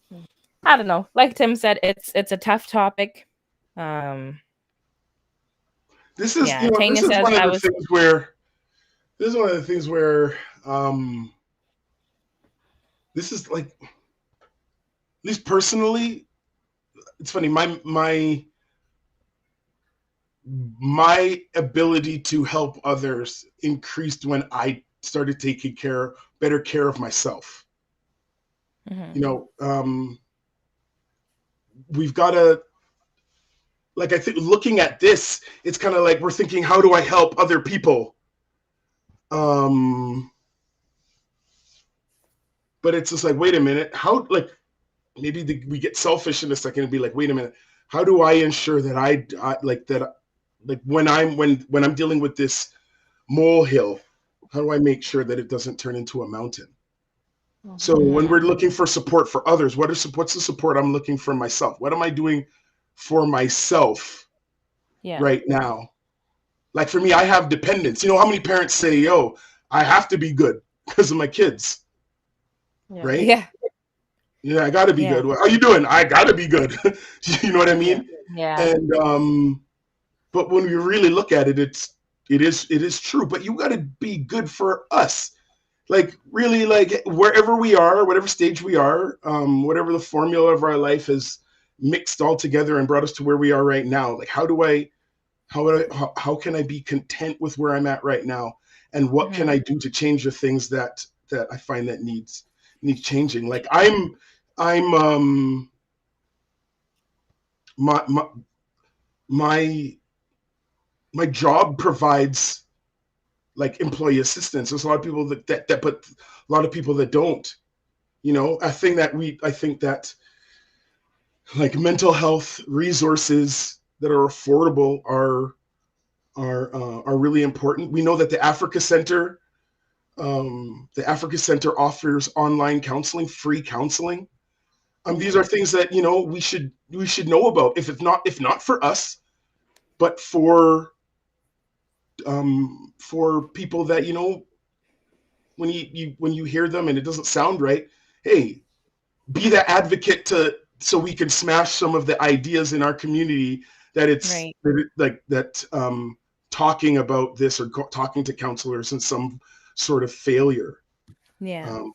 I don't know, like Tim said, it's a tough topic. This is one of the things where this is like, at least personally, it's funny, my ability to help others increased when I started taking better care of myself. We've got to, like, I think looking at this, it's kind of like we're thinking, how do I help other people? But it's just like, wait a minute, how, like, maybe we get selfish in a second and be like, wait a minute, how do I ensure that I like that, like when I'm dealing with this molehill, how do I make sure that it doesn't turn into a mountain? So when we're looking for support for others, what's the support I'm looking for myself? What am I doing for myself right now? Like for me, I have dependents. How many parents say, yo, I have to be good because of my kids, right? Yeah, I gotta be good. Well, how you doing? I gotta be good. You know what I mean? Yeah. And but when we really look at it, it is true. But you gotta be good for us. Like really, like wherever we are, whatever stage we are, whatever the formula of our life has mixed all together and brought us to where we are right now. Like how can I be content with where I'm at right now? And what can I do to change the things that I find that needs changing? Like I'm my job provides like employee assistance. There's a lot of people that but a lot of people that don't. I think that like mental health resources that are affordable are really important. We know that the Africa Center offers online counseling, free counseling. These are things that we should know about. If not for us, but for people that when you hear them and it doesn't sound right, hey, be that advocate so we can smash some of the ideas in our community that it's Right. like that talking about this or talking to counselors and some sort of failure. Yeah.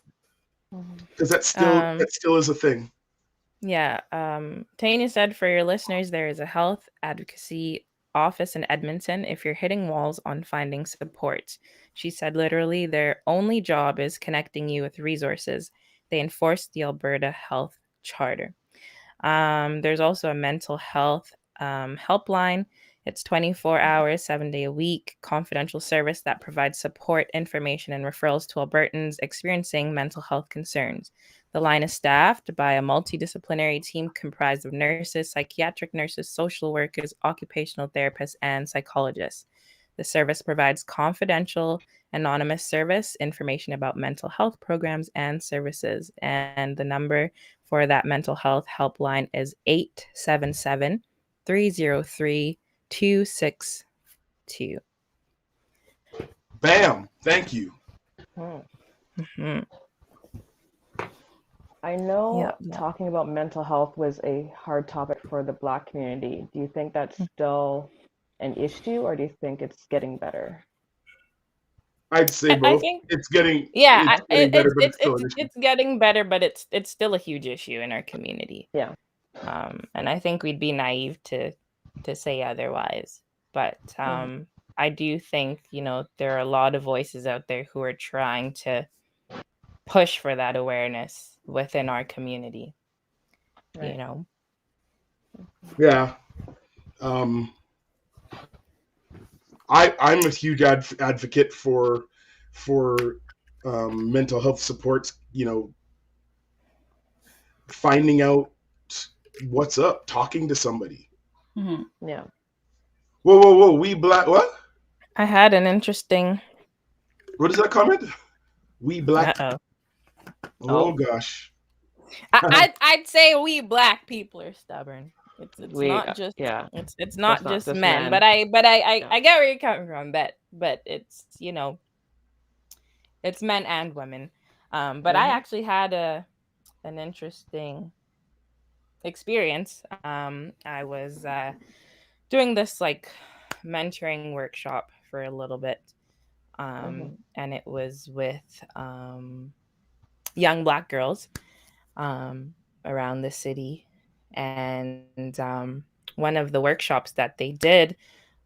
Because that Um, still is a thing. yeah. Tanya said, for your listeners, there is a health advocacy office in Edmonton if you're hitting walls on finding support. She said, literally, their only job is connecting you with resources. They enforce the Alberta Health Charter. There's also a mental health helpline. It's 24 hours, 7 day a week, confidential service that provides support, information, and referrals to Albertans experiencing mental health concerns. The line is staffed by a multidisciplinary team comprised of nurses, psychiatric nurses, social workers, occupational therapists, and psychologists. The service provides confidential, anonymous service, information about mental health programs and services. And the number for that mental health helpline is 877 303 262. Bam! Thank you. Mm-hmm. I know Yeah. talking about mental health was a hard topic for the Black community. Do you think that's still an issue, or do you think it's getting better? I'd say I both. think, It's getting yeah, it's getting better, but it's still an issue. it's getting better, but it's still a huge issue in our community. Yeah. And I think we'd be naive to say otherwise. But I do think, there are a lot of voices out there who are trying to push for that awareness within our community. Right. Yeah. Um, I'm a huge advocate for mental health supports. Finding out what's up, talking to somebody. Yeah. Whoa! We black what? I had an interesting. What is that comment? We black. Uh-oh. Oh gosh. I'd say we Black people are stubborn. It's We, not just yeah, it's that's not not just just men, men. but I Yeah. I get where you're coming from, but it's it's men and women. But I actually had an interesting experience. I was doing this like mentoring workshop for a little bit, and it was with young Black girls around the city, and one of the workshops that they did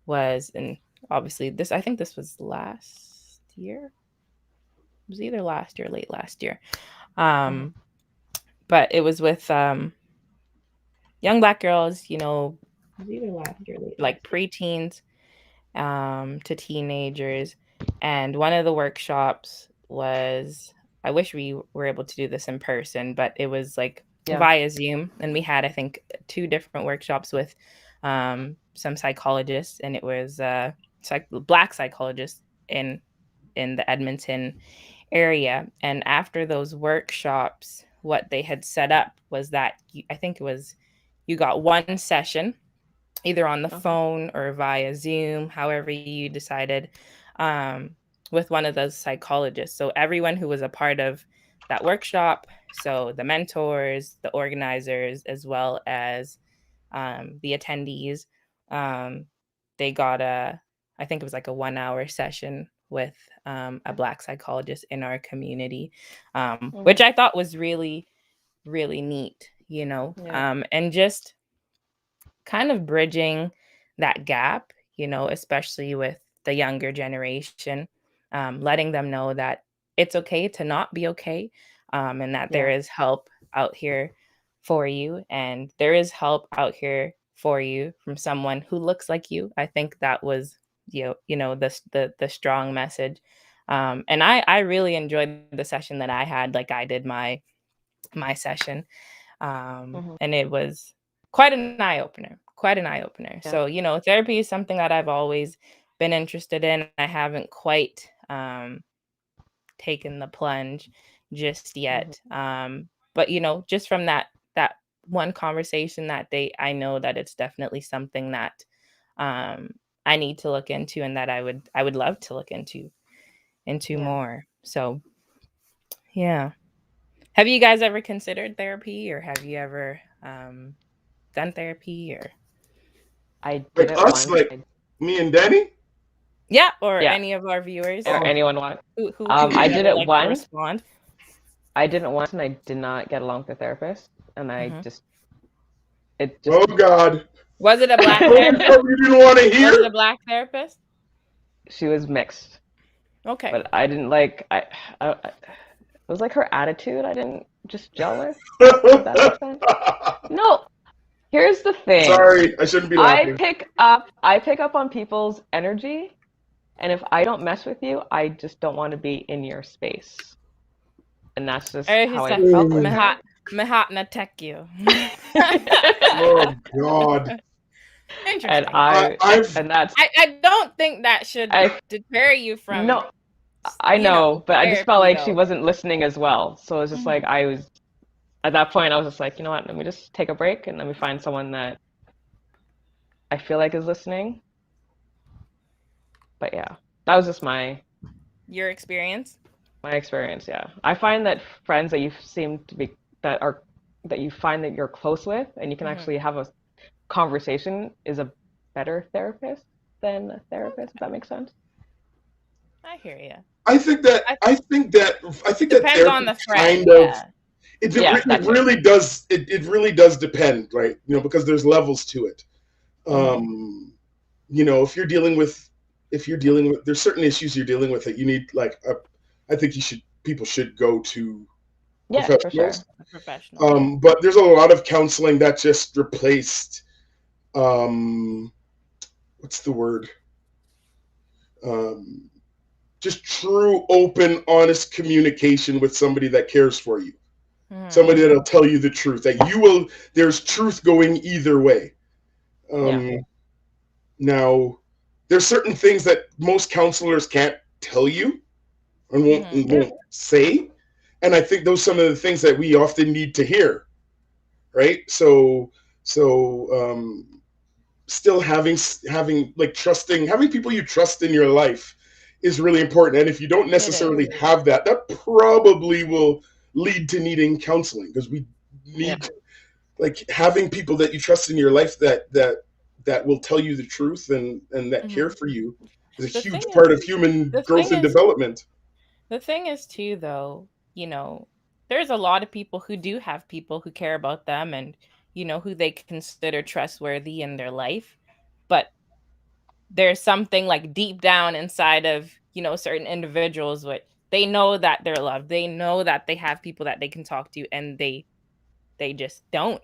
was, and obviously I think this was last year. It was either last year or late last year. But it was with young Black girls, it was either last year or late, like preteens to teenagers. And one of the workshops was, I wish we were able to do this in person, but it was like via Zoom. And we had, I think, 2 different workshops with some psychologists, and it was Black psychologists in the Edmonton area. And after those workshops, what they had set up was that I think it was you got one session either on the phone or via Zoom, however you decided, with one of those psychologists. So everyone who was a part of that workshop, so the mentors, the organizers, as well as the attendees, they got I think it was like a 1-hour session with a Black psychologist in our community, which I thought was really, really neat, and just kind of bridging that gap, especially with the younger generation, letting them know that it's okay to not be okay, and that there is help out here for you, and there is help out here for you from someone who looks like you. I think that was the strong message, and I really enjoyed the session that I had. Like, I did my my session. And it was quite an eye opener, Yeah. So, you know, therapy is something that I've always been interested in. I haven't quite taken the plunge just yet. But, you know, just from that one conversation that day, I know that it's definitely something that I need to look into, and that I would love to look into more. So, yeah. Have you guys ever considered therapy, or have you ever done therapy, or I did Like it us, once. like me and Danny. or Yeah. any of our viewers, Or anyone want? who I would did ever it like to once. respond? I did it once, and I did not get along with the therapist, and it just Oh God. Was it a black Oh, therapist? you didn't want to Was hear? it a black therapist? she was mixed, Okay. but I didn't like. It was like her attitude. I didn't just gel with. If that makes sense. No, here's the thing. Sorry, I shouldn't be laughing. I pick up on people's energy, and if I don't mess with you, I just don't want to be in your space. And that's just Or how she I said, felt with her. "Mehat na tech you." Oh God. Interesting. And that's I don't think that should deter you from no, I you know, but I just felt therapy, like she though. wasn't listening as well. So it was just like I was at that point I was just like, you know what, let me just take a break and let me find someone that I feel like is listening. But yeah, that was just Your experience? my experience, yeah. I find that friends that you seem to be that you find that you're close with and you can actually have a conversation is a better therapist than a therapist, if that makes sense. I hear you. I think that Depends on the therapy friend, kind of yeah. it really does it really does depend, right? You know, because there's levels to it. You know, if you're dealing with there's certain issues you're dealing with that you need I think people should go to professionals. For sure. A professional. But there's a lot of counseling that just replaced what's the word? Just true, open, honest communication with somebody that cares for you. Somebody that'll tell you the truth, that there's truth going either way. Now, there's certain things that most counselors can't tell you and won't say. And I think those are some of the things that we often need to hear, right? So still having having people you trust in your life is really important. And if you don't necessarily have that, that probably will lead to needing counseling, because we need like having people that you trust in your life that will tell you the truth and that care for you is a huge part of human growth and development. The thing is too, though, you know, there's a lot of people who do have people who care about them and, you know, who they consider trustworthy in their life. But there's something like deep down inside of, you know, certain individuals what they know that they're loved. They know that they have people that they can talk to, and they just don't.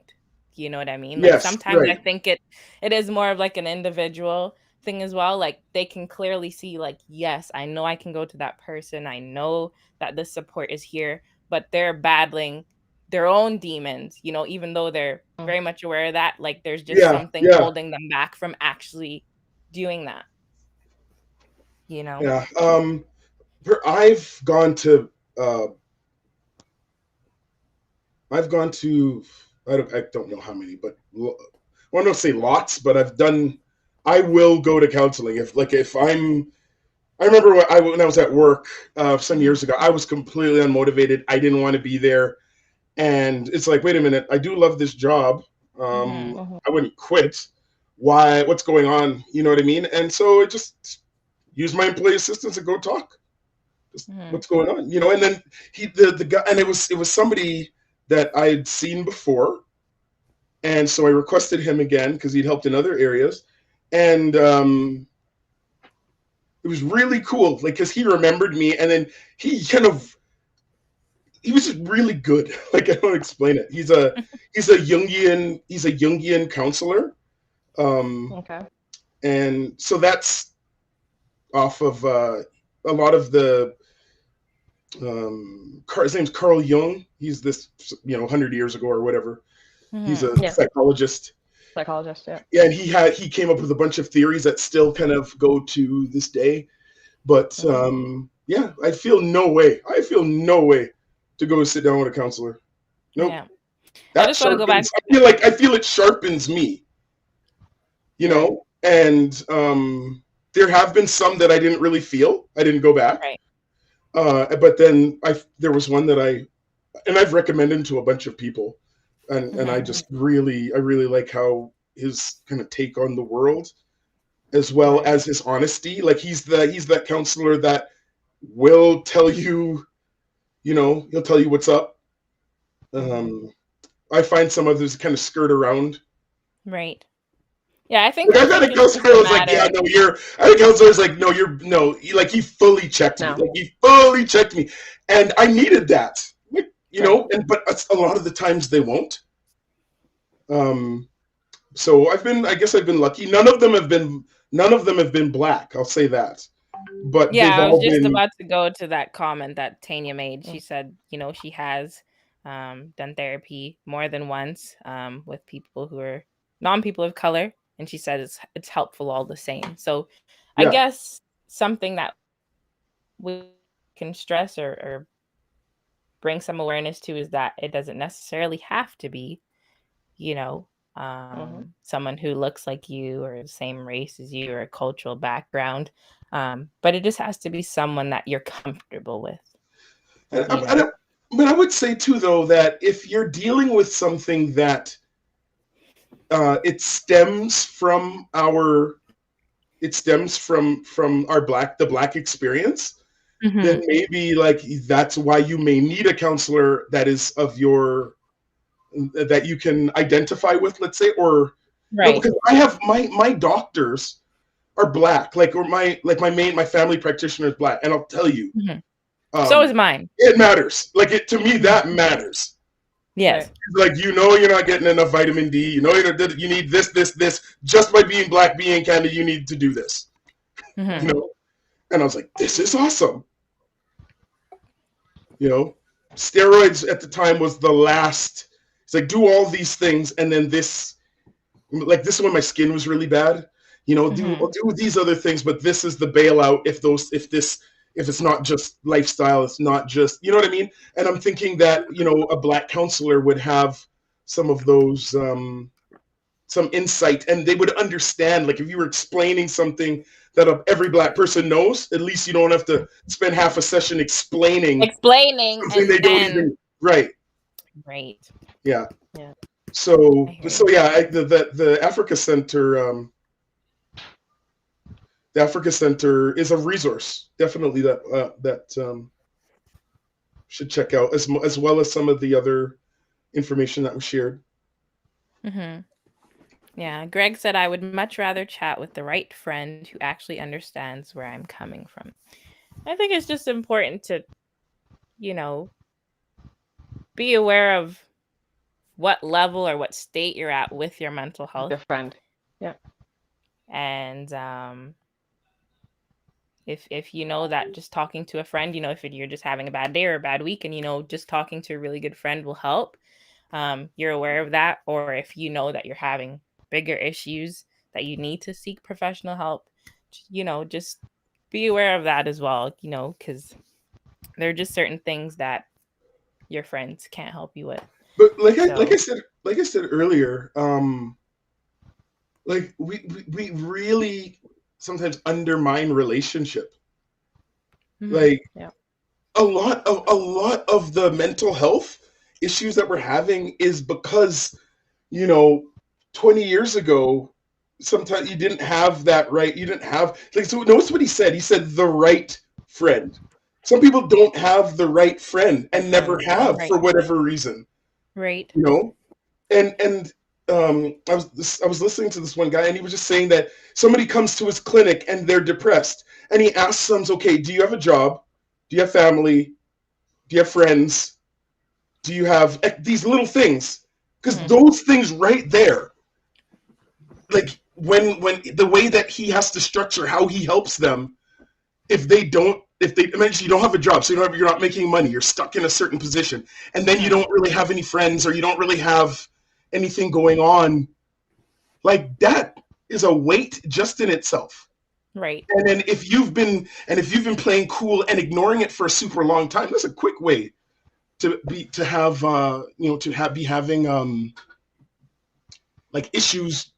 You know what I mean? Like sometimes I think it is more of like an individual thing as well. Like they can clearly see like, yes, I know I can go to that person. I know that the support is here, but they're battling their own demons, you know, even though they're very much aware of that, like there's just something holding them back from actually doing that. You know? Yeah. I've gone to I don't know how many, but I don't say lots, but I will go to counseling I remember when I was at work some years ago, I was completely unmotivated. I didn't want to be there. And it's like, wait a minute, I do love this job. I wouldn't quit. Why? What's going on? You know what I mean? And so I just used my employee assistance and go talk. Just what's going on? You know, and then the guy, and it was somebody that I had seen before. And so I requested him again because he'd helped in other areas. And it was really cool, like, because he remembered me, and then he was just really good. Like, I don't explain it. He's a Jungian counselor. And so that's off of a lot of the His name's Carl Jung. He's this, 100 years ago or whatever. He's a Yeah. psychologist. Psychologist, yeah. Yeah, and he came up with a bunch of theories that still kind of go to this day. But yeah, I feel no way to go sit down with a counselor. Nope. Yeah. That I just want to go back. I feel it sharpens me. You know, and there have been some that I didn't really feel. I didn't go back. Right. But then there was one that I've recommended to a bunch of people, and I just really like how his kind of take on the world, as well as his honesty. Like he's that counselor that will tell you, he'll tell you what's up. I find some others kind of skirt around. Right. Yeah, I think I've had a counselor who was like, "Yeah, no, you're." I had a counselor who's like, "No, you're no." Like he fully checked me. Like he fully checked me, and I needed that. But a lot of the times they won't. So I guess I've been lucky. None of them have been black. I'll say that. But yeah, I was just about to go to that comment that Tanya made. She said, she has done therapy more than once with people who are non-people of color. And she said it's helpful all the same. So I guess something that we can stress or bring some awareness to is that it doesn't necessarily have to be, someone who looks like you or the same race as you or a cultural background. But it just has to be someone that you're comfortable with. But I would say too, though, that if you're dealing with something that it stems from the black experience, then maybe like that's why you may need a counselor that is that you can identify with, let's say, or because I have my doctors are black, my family practitioner is black, and I'll tell you, so is mine. It matters. To me, that matters. Yes. You're not getting enough vitamin D. You need this. Just by being black, being Canada, you need to do this. And I was like, this is awesome. Steroids at the time was the last. It's like, do all these things, and then this is when my skin was really bad. Do these other things, but this is the bailout if it's not just lifestyle, it's not just, you know what I mean? And I'm thinking that, a black counselor would have some of those, some insight, and they would understand, if you were explaining something that every black person knows, at least you don't have to spend half a session explaining something they don't even, right. Yeah. So yeah, the Africa Center, the Africa Center is a resource, definitely that should check out, as well as some of the other information that was shared. Yeah, Greg said, I would much rather chat with the right friend who actually understands where I'm coming from. I think it's just important to, be aware of what level or what state you're at with your mental health. Your friend. Yeah. And if you know that just talking to a friend, if you're just having a bad day or a bad week, and just talking to a really good friend will help, you're aware of that. Or if you know that you're having bigger issues that you need to seek professional help, just be aware of that as well, because there are just certain things that your friends can't help you with. But like I said earlier, we really sometimes undermine relationship. A lot of the mental health issues that we're having is because 20 years ago, sometimes you didn't have that right. You didn't have so notice what he said. He said the right friend. Some people don't have the right friend and never have for whatever reason. Right. And I was listening to this one guy, and he was just saying that somebody comes to his clinic and they're depressed, and he asks them, okay, do you have a job? Do you have family? Do you have friends? Do you have these little things? Because those things right there, when the way that he has to structure how he helps them if they eventually you don't have a job, so you're not making money, you're stuck in a certain position, and then you don't really have any friends or you don't really have anything going on, like that is a weight just in itself. Right. And then if you've been playing cool and ignoring it for a super long time, that's a quick way to be having like issues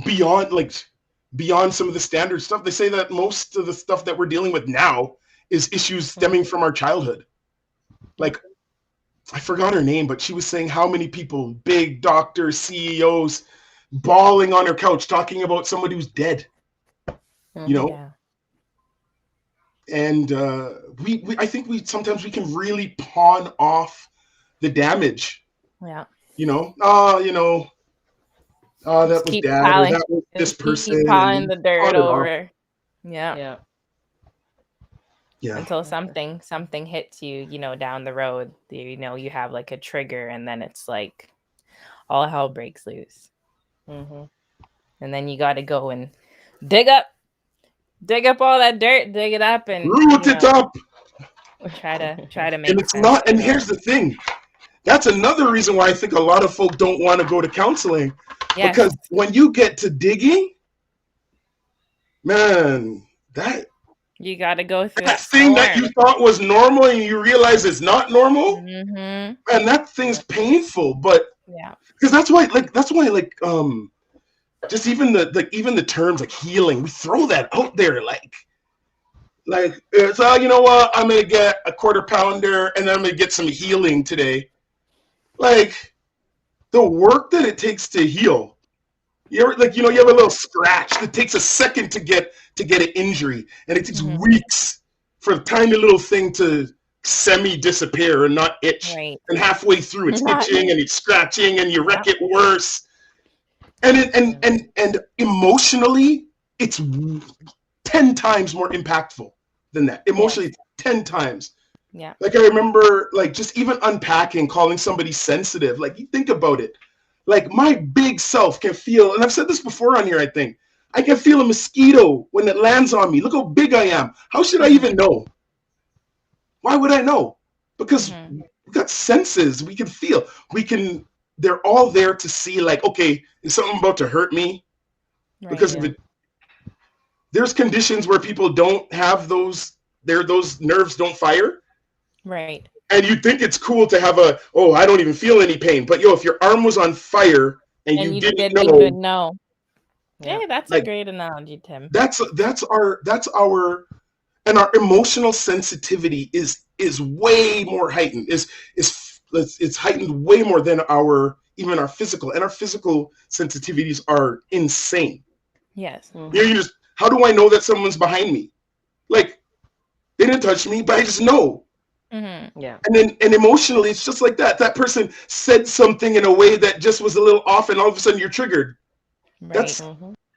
beyond some of the standard stuff. They say that most of the stuff that we're dealing with now is issues stemming from our childhood. Like, I forgot her name, but she was saying how many people, big doctors, CEOs, bawling on her couch talking about somebody who's dead. You know? Yeah. And I think we sometimes we can really pawn off the damage. Yeah. That was dad, or that was this person. Keep piling the dirt over. Yeah. Until something hits you, down the road, you have like a trigger, and then it's like all hell breaks loose. Mm-hmm. And then you got to go and dig up all that dirt, dig it up, and root it up. Try to make. And it's not. And here's the thing. That's another reason why I think a lot of folk don't want to go to counseling. Yes. Because when you get to digging, man, you got to go through that thing that you thought was normal and you realize it's not normal. Mm-hmm. And that thing's painful, but because that's why just even the terms like healing, we throw that out there like it's you know what, I'm gonna get a quarter pounder and I'm gonna get some healing today. Like the work that it takes to heal. You have a little scratch that takes a second to get an injury, and it takes weeks for a tiny little thing to semi-disappear and not itch. Right. And halfway through, it's itching and it's scratching, and you wreck it worse. And emotionally, it's 10 times more impactful than that. Emotionally, 10 times. Yeah. Like I remember, just even unpacking, calling somebody sensitive. Like, you think about it. Like, my big self can feel, and I've said this before on here, I think, I can feel a mosquito when it lands on me. Look how big I am. How should I even know? Why would I know? Because we've got senses. We can feel. They're all there to see, like, okay, is something about to hurt me? Right, because there's conditions where people don't have those nerves don't fire. Right. And you think it's cool to have I don't even feel any pain. But if your arm was on fire and you didn't know. Yeah, that's a great analogy, Tim. That's our and our emotional sensitivity is way more heightened. It's heightened way more than our physical, and our physical sensitivities are insane. Yes. Mm-hmm. How do I know that someone's behind me? Like, they didn't touch me, but I just know. Mm-hmm. Yeah. And emotionally, it's just like that. That person said something in a way that just was a little off, and all of a sudden you're triggered. Right.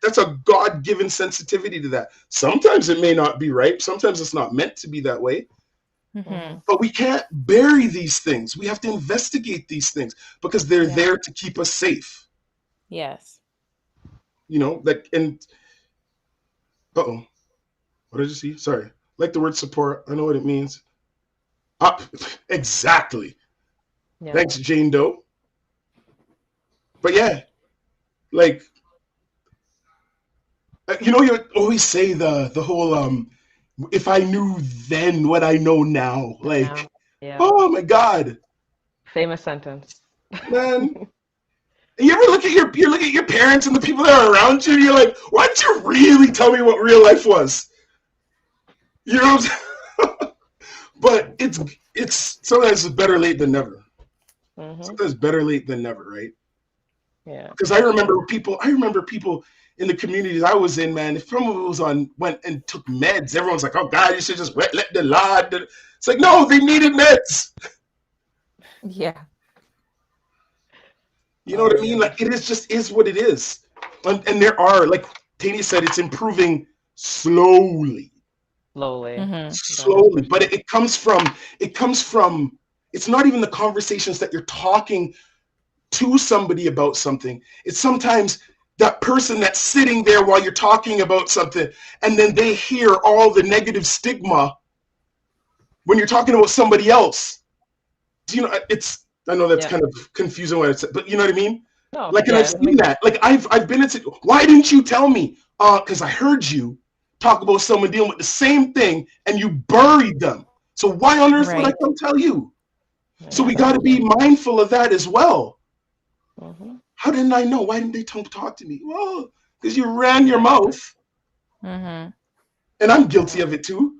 That's a God-given sensitivity to that. Sometimes it may not be right. Sometimes it's not meant to be that way. Mm-hmm. But we can't bury these things. We have to investigate these things because they're there to keep us safe. Yes. What did you see? Sorry. Like the word support. I know what it means. Exactly. Yeah. Thanks, Jane Doe. But you always say the whole if I knew then what I know now, oh my God, famous sentence, man. You ever look at your parents and the people that are around you, you're like, why didn't you really tell me what real life was? But it's sometimes it's better late than never. Mm-hmm. Sometimes better late than never, right? Yeah. Because I remember people in the communities I was in, man. If someone went and took meds, everyone's like, "Oh God, you should just let the Lord." It's like, no, they needed meds. Yeah. You know what I mean? Like, it is what it is, and there are, like Tanya said, it's improving slowly. Slowly, but it comes from. It's not even the conversations that you're talking to somebody about something. It's sometimes that person that's sitting there while you're talking about something, and then they hear all the negative stigma when you're talking about somebody else. Do you know, I know that's kind of confusing what it's, but you know what I mean? No, like, and I've seen that. Like, I've been into, why didn't you tell me? Because I heard you talk about someone dealing with the same thing and you buried them. So why on earth would I come tell you? So we got to be mindful of that as well. How didn't I know? Why didn't they talk to me? Well, because you ran your mouth. And I'm guilty of it too.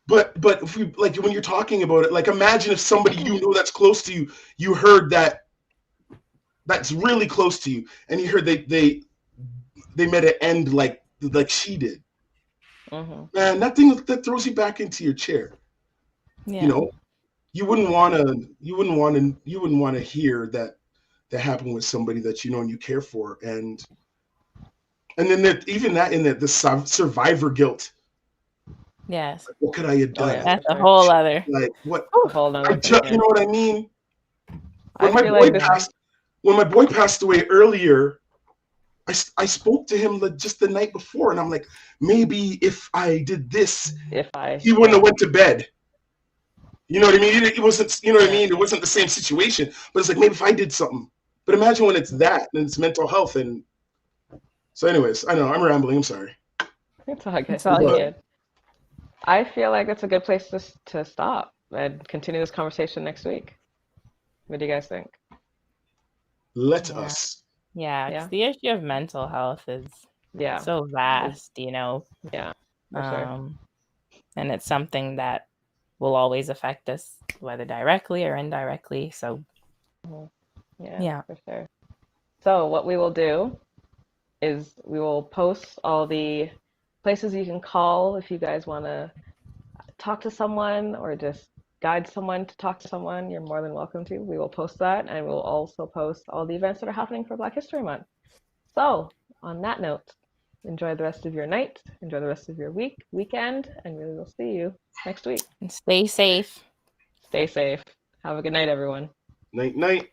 But if we, like, when you're talking about it, like, imagine if somebody you know that's close to you, you heard that's really close to you, and you heard they made it end like she did. Man, that throws you back into your chair. You know, you wouldn't want to hear that happened with somebody that you know and you care for, and then even that in the survivor guilt. Yes. Like, what could I have done? That's a whole other. Like, what? A whole other you know what I mean? When my like boy passed away earlier, I spoke to him just the night before, and I'm like, maybe if I did this, he wouldn't have went to bed. You know what I mean? It wasn't, you know what I mean? It wasn't the same situation, but it's like, maybe if I did something. But imagine when it's that, and it's mental health, and so anyways, I know I'm rambling. I'm sorry. It's all good. It's all good. I feel like it's a good place to stop and continue this conversation next week. What do you guys think? Let us. Yeah, the issue of mental health is so vast, you know. Yeah, for sure. And it's something that will always affect us, whether directly or indirectly. So, yeah, for sure. So what we will do is we will post all the places you can call if you guys want to talk to someone or just guide someone to talk to someone. You're more than welcome to. We will post that, and we'll also post all the events that are happening for Black History Month. So on that note, enjoy the rest of your night, enjoy the rest of your weekend, and we will see you next week. And stay safe. Stay safe. Have a good night, everyone. Night.